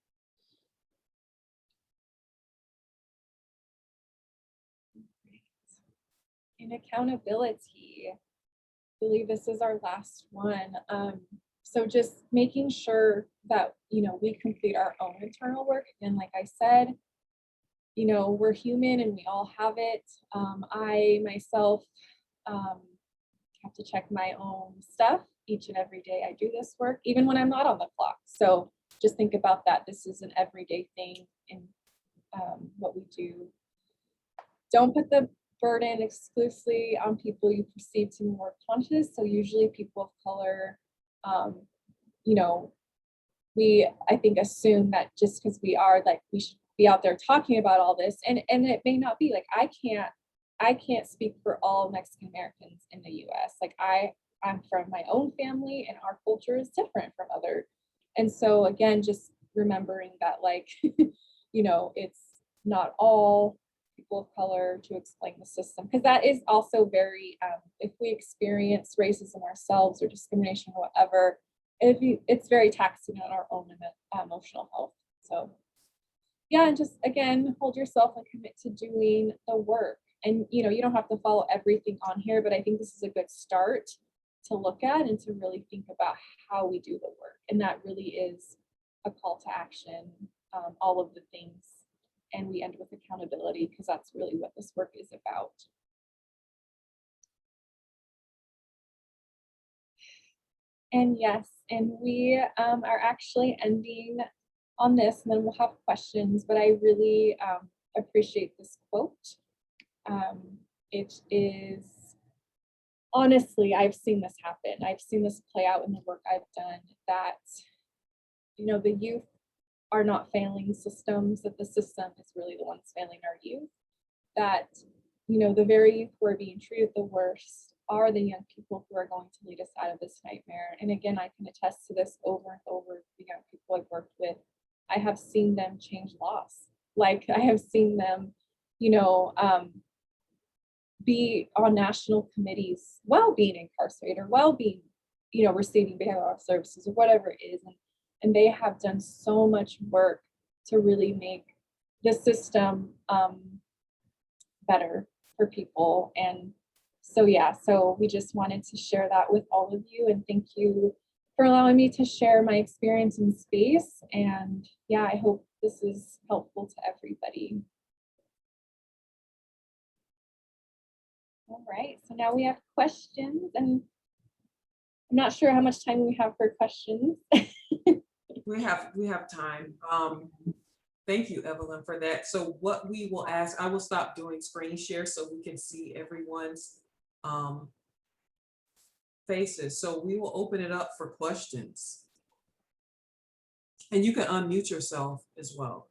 And accountability, I believe this is our last one. So just making sure that, we complete our own internal work. And like I said, we're human and we all have it. I myself have to check my own stuff each and every day. I do this work, even when I'm not on the clock. So just think about that. This is an everyday thing in what we do. Don't put the burden exclusively on people you perceive to be more conscious. So usually people of color, I think assume that just because we are, like, we should be out there talking about all this, and it may not be. Like, I can't speak for all Mexican Americans in the US. Like, I'm from my own family and our culture is different from other. And so again, just remembering that, like, it's not all people of color to explain the system, because that is also very, if we experience racism ourselves or discrimination or whatever, it's very taxing on our own emotional health. So yeah, and just again, hold yourself and commit to doing the work. And you don't have to follow everything on here, but I think this is a good start to look at and to really think about how we do the work. And that really is a call to action, all of the things. And we end with accountability, because that's really what this work is about. And yes, and we are actually ending on this, and then we'll have questions, but I really appreciate this quote. It is, honestly, I've seen this happen. I've seen this play out in the work I've done, that, the youth are not failing systems, that the system is really the ones failing our youth, that, the very youth who are being treated the worst are the young people who are going to lead us out of this nightmare. And again, I can attest to this over and over. The young people I've worked with, I have seen them change laws. Like, I have seen them, be on national committees while being incarcerated, or while being, receiving behavioral services or whatever it is. And they have done so much work to really make the system better for people. And so, yeah, so we just wanted to share that with all of you. And thank you for allowing me to share my experience in space. And yeah, I hope this is helpful to everybody. All right, so now we have questions, and I'm not sure how much time we have for questions. We have time. Thank you, Evelyn, for that. So what we will ask, I will stop doing screen share so we can see everyone's faces. So we will open it up for questions. And you can unmute yourself as well.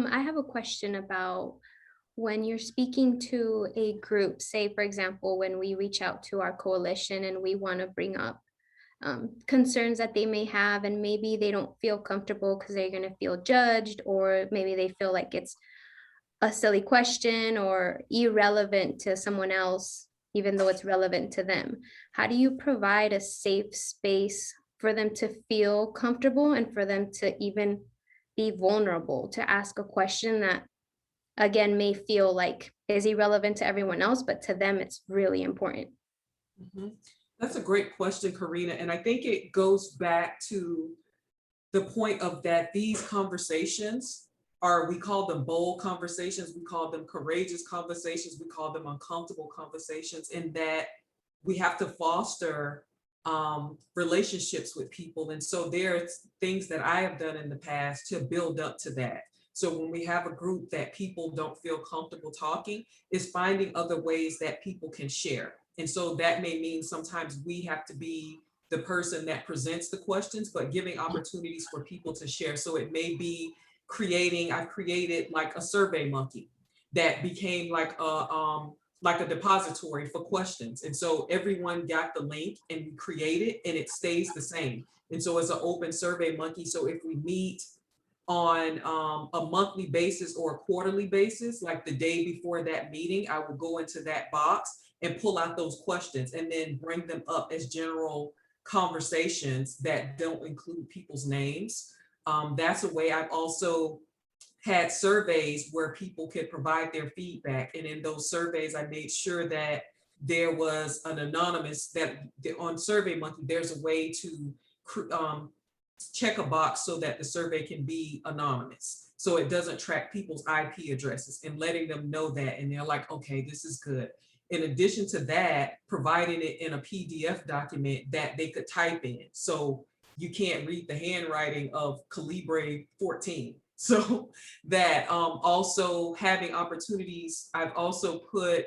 I have a question about when you're speaking to a group, say, for example, when we reach out to our coalition and we want to bring up concerns that they may have, and maybe they don't feel comfortable because they're going to feel judged, or maybe they feel like it's a silly question or irrelevant to someone else, even though it's relevant to them. How do you provide a safe space for them to feel comfortable and for them to even be vulnerable to ask a question that again, may feel like is irrelevant to everyone else, but to them, it's really important. Mhm. That's a great question, Karina. And I think it goes back to the point of that these conversations are, we call them bold conversations, we call them courageous conversations, we call them uncomfortable conversations, in that we have to foster relationships with people. And so there's things that I have done in the past to build up to that. So when we have a group that people don't feel comfortable talking, is finding other ways that people can share. And so that may mean sometimes we have to be the person that presents the questions, but giving opportunities for people to share. So it may be I've created like a Survey Monkey that became like a depository for questions. And so everyone got the link and we create it and it stays the same. And so it's an open Survey Monkey. So if we meet on a monthly basis or a quarterly basis, like the day before that meeting, I will go into that box and pull out those questions and then bring them up as general conversations that don't include people's names. That's a way. I've also had surveys where people could provide their feedback. And in those surveys, I made sure that there was an anonymous, that on SurveyMonkey, there's a way to check a box so that the survey can be anonymous. So it doesn't track people's IP addresses, and letting them know that. And they're like, okay, this is good. In addition to that, providing it in a PDF document that they could type in. So you can't read the handwriting of Calibre 14. So that also having opportunities, I've also put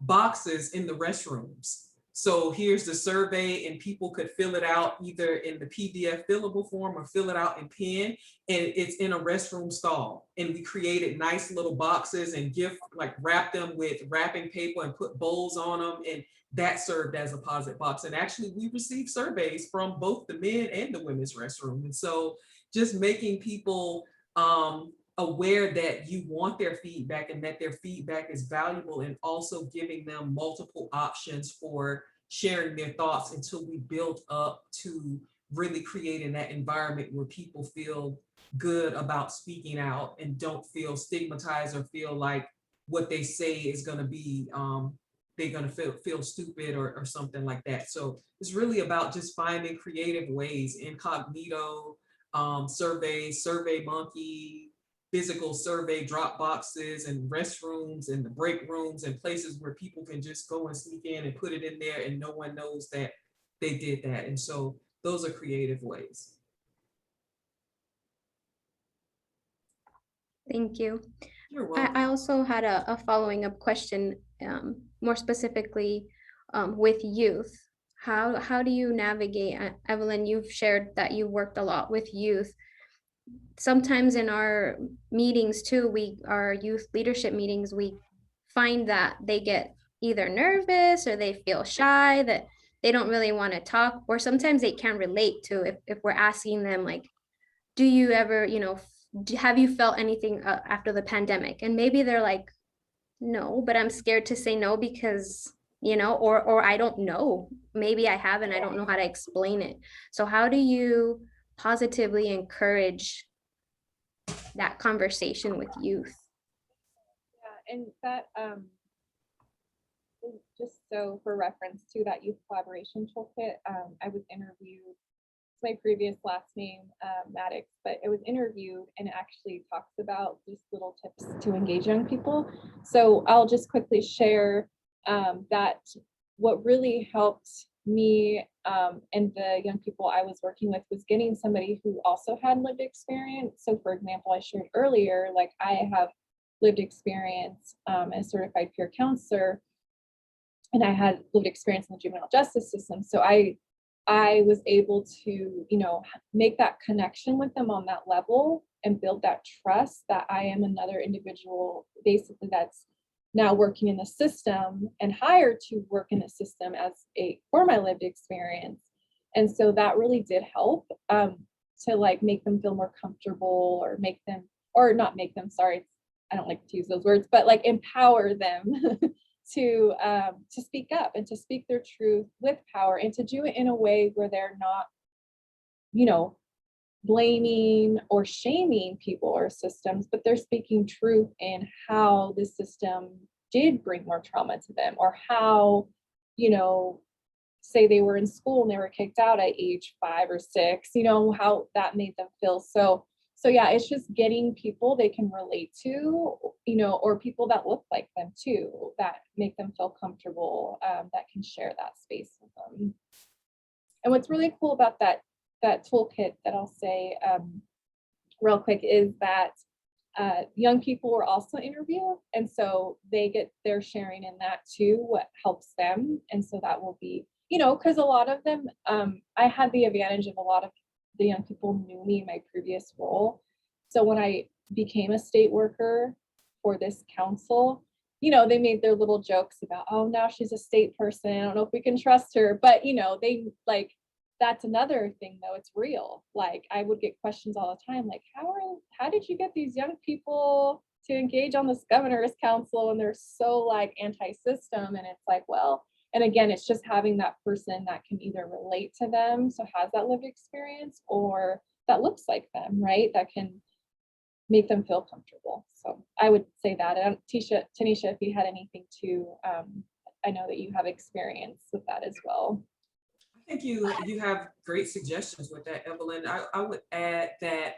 boxes in the restrooms. So here's the survey, and people could fill it out either in the PDF fillable form or fill it out in pen, and it's in a restroom stall. And we created nice little boxes and wrap them with wrapping paper and put bowls on them. And that served as a deposit box. And actually we received surveys from both the men and the women's restroom. And so just making people aware that you want their feedback and that their feedback is valuable, and also giving them multiple options for sharing their thoughts until we build up to really creating that environment where people feel good about speaking out and don't feel stigmatized or feel like what they say is going to be they're going to feel stupid or something like that. So it's really about just finding creative ways, incognito surveys, Survey Monkey, physical survey drop boxes, and restrooms and the break rooms and places where people can just go and sneak in and put it in there and no one knows that they did that. And so those are creative ways. Thank you. You're welcome. I also had a following up question, more specifically with youth. How do you navigate, Evelyn, you've shared that you worked a lot with youth. Sometimes in our meetings too, our youth leadership meetings, we find that they get either nervous or they feel shy, that they don't really want to talk, or sometimes they can't relate to if we're asking them like, do you ever, have you felt anything after the pandemic? And maybe they're like, no, but I'm scared to say no because, or I don't know. Maybe I haven't, I don't know how to explain it. So how do you positively encourage that conversation with youth? Yeah, and that just so for reference to that youth collaboration toolkit, I was interviewed. It's my previous last name, Maddox, but it was interviewed and it actually talks about just little tips to engage young people. So I'll just quickly share that what really helped me and the young people I was working with was getting somebody who also had lived experience. So for example, I shared earlier, like I have lived experience as a certified peer counselor, and I had lived experience in the juvenile justice system. So I was able to, make that connection with them on that level and build that trust that I am another individual basically that's now working in the system and hired to work in the system for my lived experience. And so that really did help to like make them feel more comfortable, or not make them, sorry, I don't like to use those words, but like empower them to speak up and to speak their truth with power, and to do it in a way where they're not, blaming or shaming people or systems, but they're speaking truth in how the system did bring more trauma to them, or how, you know, say they were in school and they were kicked out at age 5 or 6, you know, how that made them feel. So yeah, it's just getting people they can relate to, you know, or people that look like them too, that make them feel comfortable, that can share that space with them. And what's really cool about that toolkit that I'll say real quick is that young people were also interviewed, and so they get their sharing in that too, what helps them. And so that will be, you know, because a lot of them, I had the advantage of a lot of the young people knew me in my previous role. So when I became a state worker for this council, you know, they made their little jokes about, oh, now she's a state person, I don't know if we can trust her. But you know, they like, that's another thing though, it's real. Like I would get questions all the time, like, how did you get these young people to engage on this governor's council? And they're so like anti-system. And it's like, well, and again, it's just having that person that can either relate to them, so has that lived experience, or that looks like them, right? That can make them feel comfortable. So I would say that. And Tanisha, if you had anything to, I know that you have experience with that as well. I think you have great suggestions with that, Evelyn. I would add that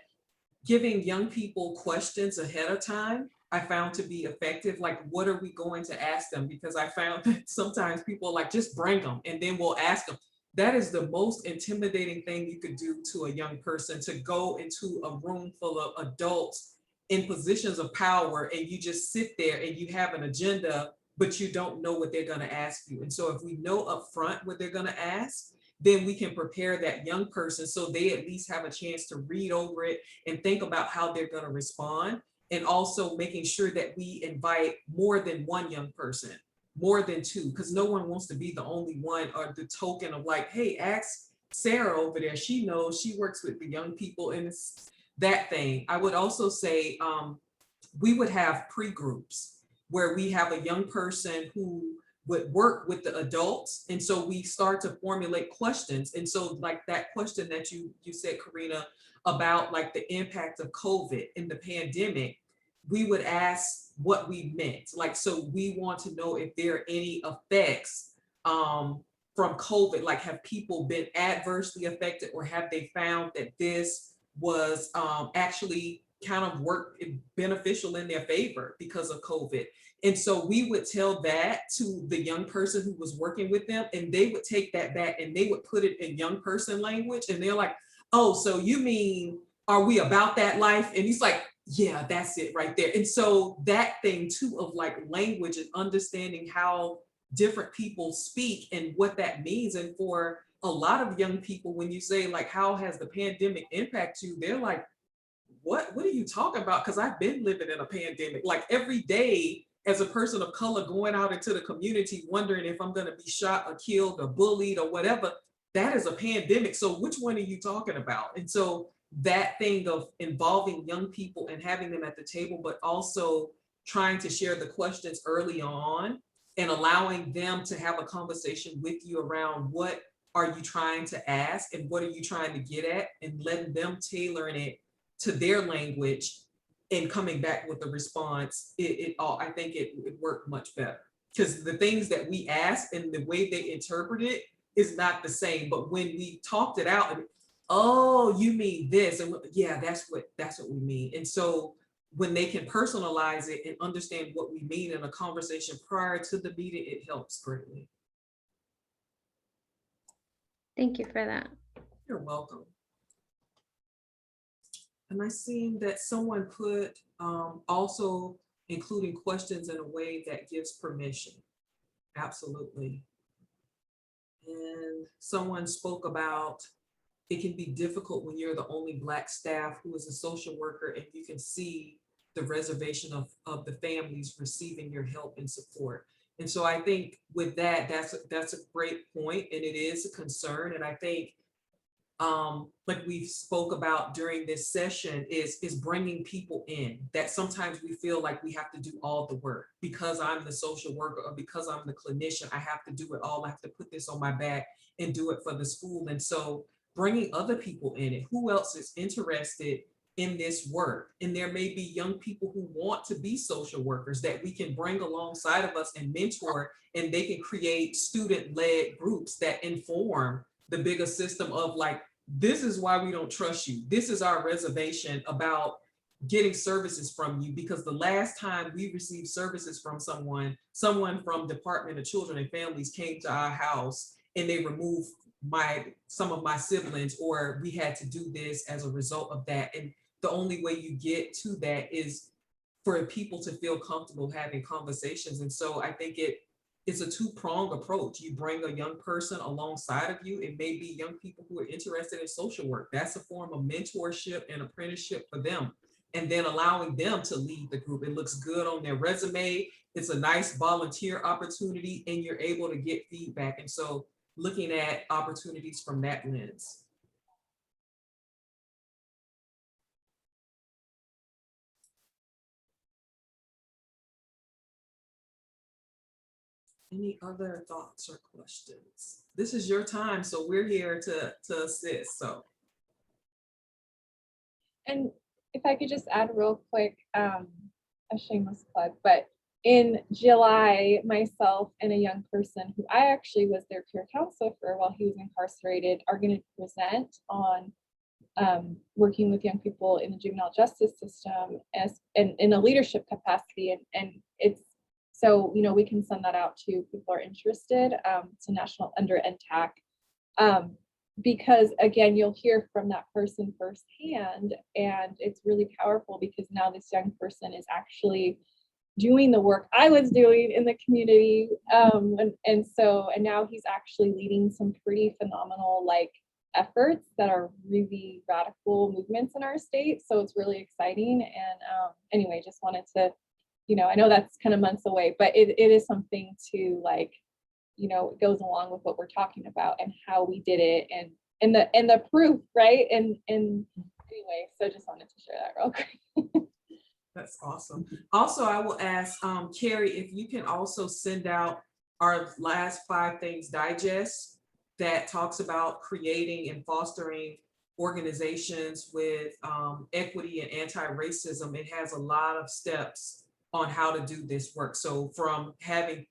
giving young people questions ahead of time, I found to be effective. Like, what are we going to ask them? Because I found that sometimes people are like, just bring them and then we'll ask them. That is the most intimidating thing you could do to a young person, to go into a room full of adults in positions of power and you just sit there and you have an agenda, but you don't know what they're going to ask you. And so if we know upfront what they're going to ask, then we can prepare that young person so they at least have a chance to read over it and think about how they're going to respond. And also making sure that we invite more than one young person, more than two, because no one wants to be the only one or the token of like, hey, ask Sarah over there. She knows, she works with the young people, and it's that thing. I would also say we would have pre-groups where we have a young person who would work with the adults. And so we start to formulate questions. And so like that question that you said, Karina, about like the impact of COVID in the pandemic, we would ask what we meant. Like, so we want to know if there are any effects from COVID, like have people been adversely affected, or have they found that this was actually kind of work beneficial in their favor because of COVID. And so we would tell that to the young person who was working with them, and they would take that back and they would put it in young person language. And they're like, oh, so you mean, are we about that life? And he's like, yeah, that's it right there. And so that thing too of like language and understanding how different people speak and what that means. And for a lot of young people, when you say like, how has the pandemic impacted you? They're like, what are you talking about? Because I've been living in a pandemic. Like every day as a person of color going out into the community, wondering if I'm going to be shot or killed or bullied or whatever, that is a pandemic. So which one are you talking about? And so that thing of involving young people and having them at the table, but also trying to share the questions early on and allowing them to have a conversation with you around what are you trying to ask and what are you trying to get at, and letting them tailor it to their language and coming back with a response, I think it worked much better, because the things that we asked and the way they interpret it is not the same. But when we talked it out, and oh, you mean this, and yeah, that's what we mean. And so when they can personalize it and understand what we mean in a conversation prior to the meeting, it helps greatly. Thank you for that. You're welcome. And I seen that someone put also including questions in a way that gives permission. Absolutely. And someone spoke about it can be difficult when you're the only Black staff who is a social worker and you can see the reservation of the families receiving your help and support. And so I think with that, that's a great point, and it is a concern. And I think like we spoke about during this session is bringing people in, that sometimes we feel like we have to do all the work because I'm the social worker or because I'm the clinician. I have to do it all. I have to put this on my back and do it for the school. And so bringing other people in it. Who else is interested in this work? And there may be young people who want to be social workers that we can bring alongside of us and mentor, and they can create student-led groups that inform the bigger system of like, this is why we don't trust you. This is our reservation about getting services from you, because the last time we received services from someone from Department of Children and Families came to our house and they removed some of my siblings, or we had to do this as a result of that. And the only way you get to that is for people to feel comfortable having conversations. And so I think it's a two-pronged approach. You bring a young person alongside of you. It may be young people who are interested in social work. That's a form of mentorship and apprenticeship for them. And then allowing them to lead the group. It looks good on their resume. It's a nice volunteer opportunity, and you're able to get feedback. And so looking at opportunities from that lens. Any other thoughts or questions? This is your time, so we're here to assist. So. And if I could just add real quick, a shameless plug, but in July, myself and a young person who I actually was their peer counselor for while he was incarcerated are going to present on working with young people in the juvenile justice system as in a leadership capacity. And it's, so, you know, we can send that out to people who are interested to National under NTAC. Because again, you'll hear from that person firsthand, and it's really powerful because now this young person is actually doing the work I was doing in the community. And now he's actually leading some pretty phenomenal like efforts that are really radical movements in our state. So it's really exciting. And anyway, just wanted to, you know, I know that's kind of months away, but it is something to like, you know, it goes along with what we're talking about and how we did it and the proof, right? And anyway, so just wanted to share that real quick. That's awesome. Also, I will ask Carrie if you can also send out our last 5 things digest that talks about creating and fostering organizations with equity and anti-racism. It has a lot of steps on how to do this work. So from having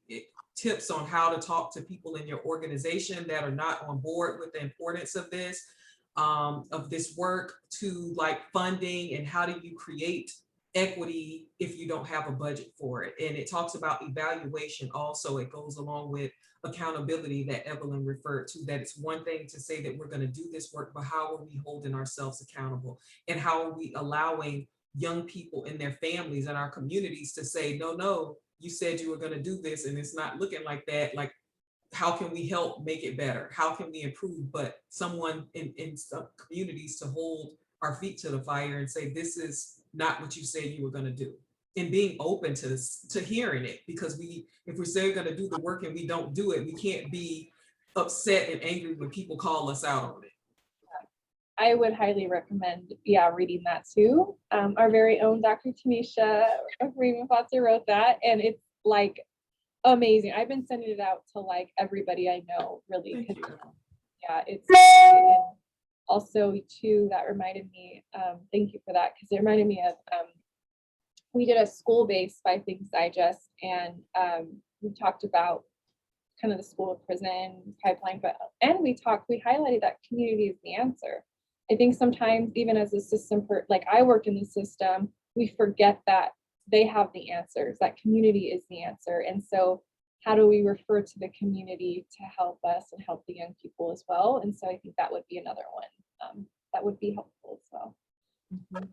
tips on how to talk to people in your organization that are not on board with the importance of this work, to like funding and how do you create equity if you don't have a budget for it. And it talks about evaluation also. It goes along with accountability that Evelyn referred to, that it's one thing to say that we're going to do this work, but how are we holding ourselves accountable? And how are we allowing young people and their families and our communities to say, no, you said you were going to do this and it's not looking like that. Like, how can we help make it better? How can we improve? But someone in some communities to hold our feet to the fire and say, this is not what you said you were going to do. And being open to this, to hearing it, because if we say we're going to do the work and we don't do it, we can't be upset and angry when people call us out on it. I would highly recommend, reading that too. Our very own Dr. Tanisha Freeman-Fotzer wrote that, and it's like amazing. I've been sending it out to like everybody I know, really. It's and also too, that reminded me, thank you for that, because it reminded me of we did a school-based 5 Things Digest, and we talked about kind of the school to prison pipeline, and we highlighted that community is the answer. I think sometimes even as a system, like I work in the system, we forget that they have the answers, that community is the answer. And so how do we refer to the community to help us and help the young people as well? And so I think that would be another one that would be helpful as well. Mm-hmm.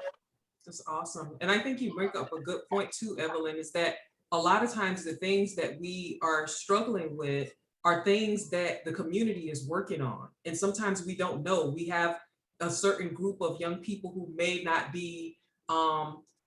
That's awesome. And I think you bring up a good point too, Evelyn, is that a lot of times the things that we are struggling with are things that the community is working on. And sometimes we don't know. We have a certain group of young people who may not be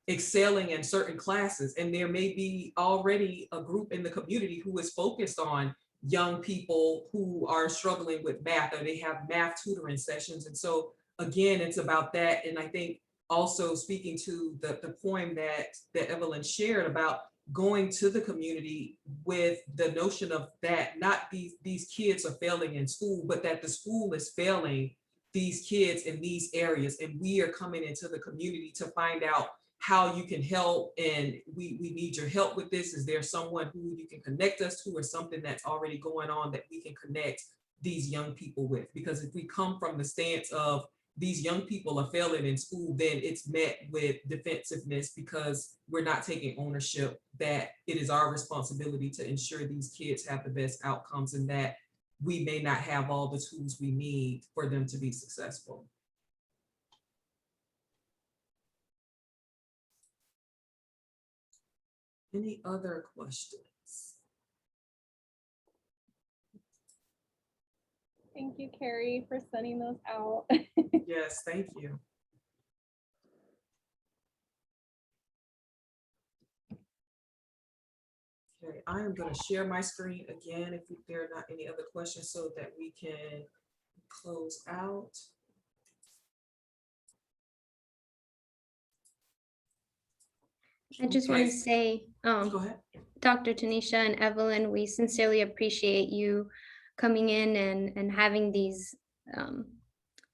excelling in certain classes. And there may be already a group in the community who is focused on young people who are struggling with math, or they have math tutoring sessions. And so again, it's about that. And I think also speaking to the poem that Evelyn shared about going to the community with the notion of that not these kids are failing in school, but that the school is failing these kids in these areas, and we are coming into the community to find out how you can help, and we need your help with this. Is there someone who you can connect us to, or something that's already going on that we can connect these young people with? Because if we come from the stance of these young people are failing in school, then it's met with defensiveness, because we're not taking ownership that it is our responsibility to ensure these kids have the best outcomes, and that we may not have all the tools we need for them to be successful. Any other questions? Thank you, Carrie, for sending those out. Yes, thank you. Okay, I am going to share my screen again if there are not any other questions, so that we can close out. I just want to Tracy, say, go ahead. Dr. Tanisha and Evelyn, we sincerely appreciate you coming in and having these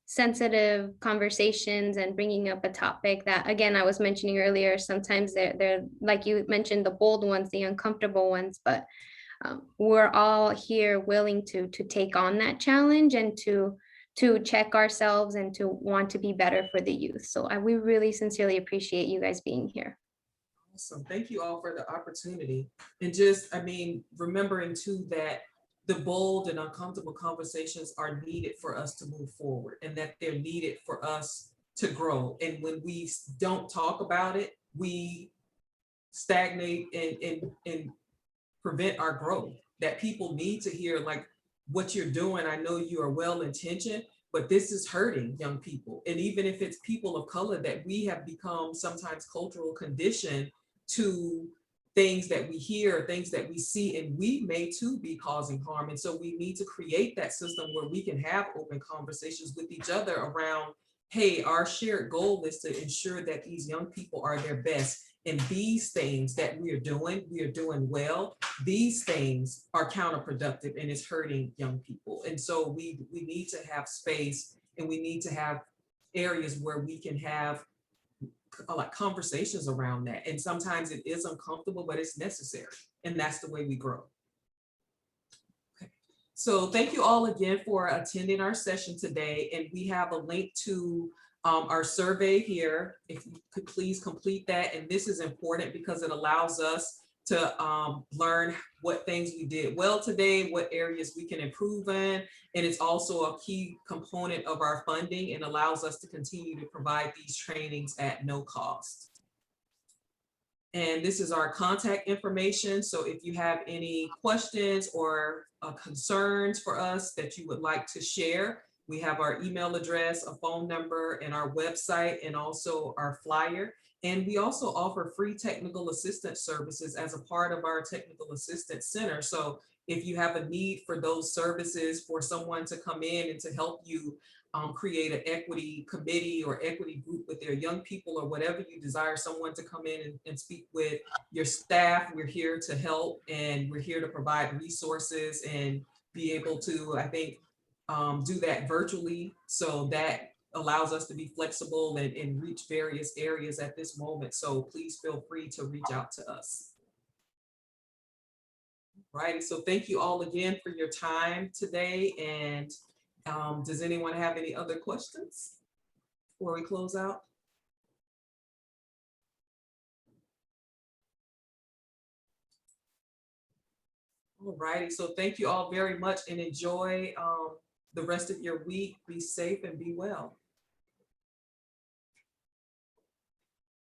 sensitive conversations and bringing up a topic that, again, I was mentioning earlier, sometimes they're like you mentioned, the bold ones, the uncomfortable ones, but we're all here willing to take on that challenge and to check ourselves and to want to be better for the youth. So we really sincerely appreciate you guys being here. Awesome. Thank you all for the opportunity. And just, I mean, remembering too that the bold and uncomfortable conversations are needed for us to move forward, and that they're needed for us to grow. And when we don't talk about it, we stagnate and prevent our growth. That people need to hear, like, what you're doing. I know you are well intentioned, but this is hurting young people. And even if it's people of color, that we have become sometimes cultural conditioned to things that we hear, things that we see, and we may too be causing harm. And so we need to create that system where we can have open conversations with each other around, hey, our shared goal is to ensure that these young people are their best. And these things that we are doing well. These things are counterproductive, and it's hurting young people. And so we need to have space, and we need to have areas where we can have like conversations around that. And sometimes it is uncomfortable, but it's necessary. And that's the way we grow. Okay. So thank you all again for attending our session today. And we have a link to our survey here. If you could please complete that. And this is important because it allows us to learn what things we did well today, what areas we can improve in. And it's also a key component of our funding, and allows us to continue to provide these trainings at no cost. And this is our contact information. So if you have any questions or concerns for us that you would like to share, we have our email address, a phone number, and our website, and also our flyer. And we also offer free technical assistance services as a part of our technical assistance center. So if you have a need for those services, for someone to come in and to help you create an equity committee or equity group with their young people, or whatever you desire someone to come in and speak with your staff, we're here to help, and we're here to provide resources and be able to, I think, do that virtually. So that allows us to be flexible and reach various areas at this moment. So please feel free to reach out to us. Right. So thank you all again for your time today. And does anyone have any other questions before we close out? All righty. So thank you all very much, and enjoy the rest of your week. Be safe and be well.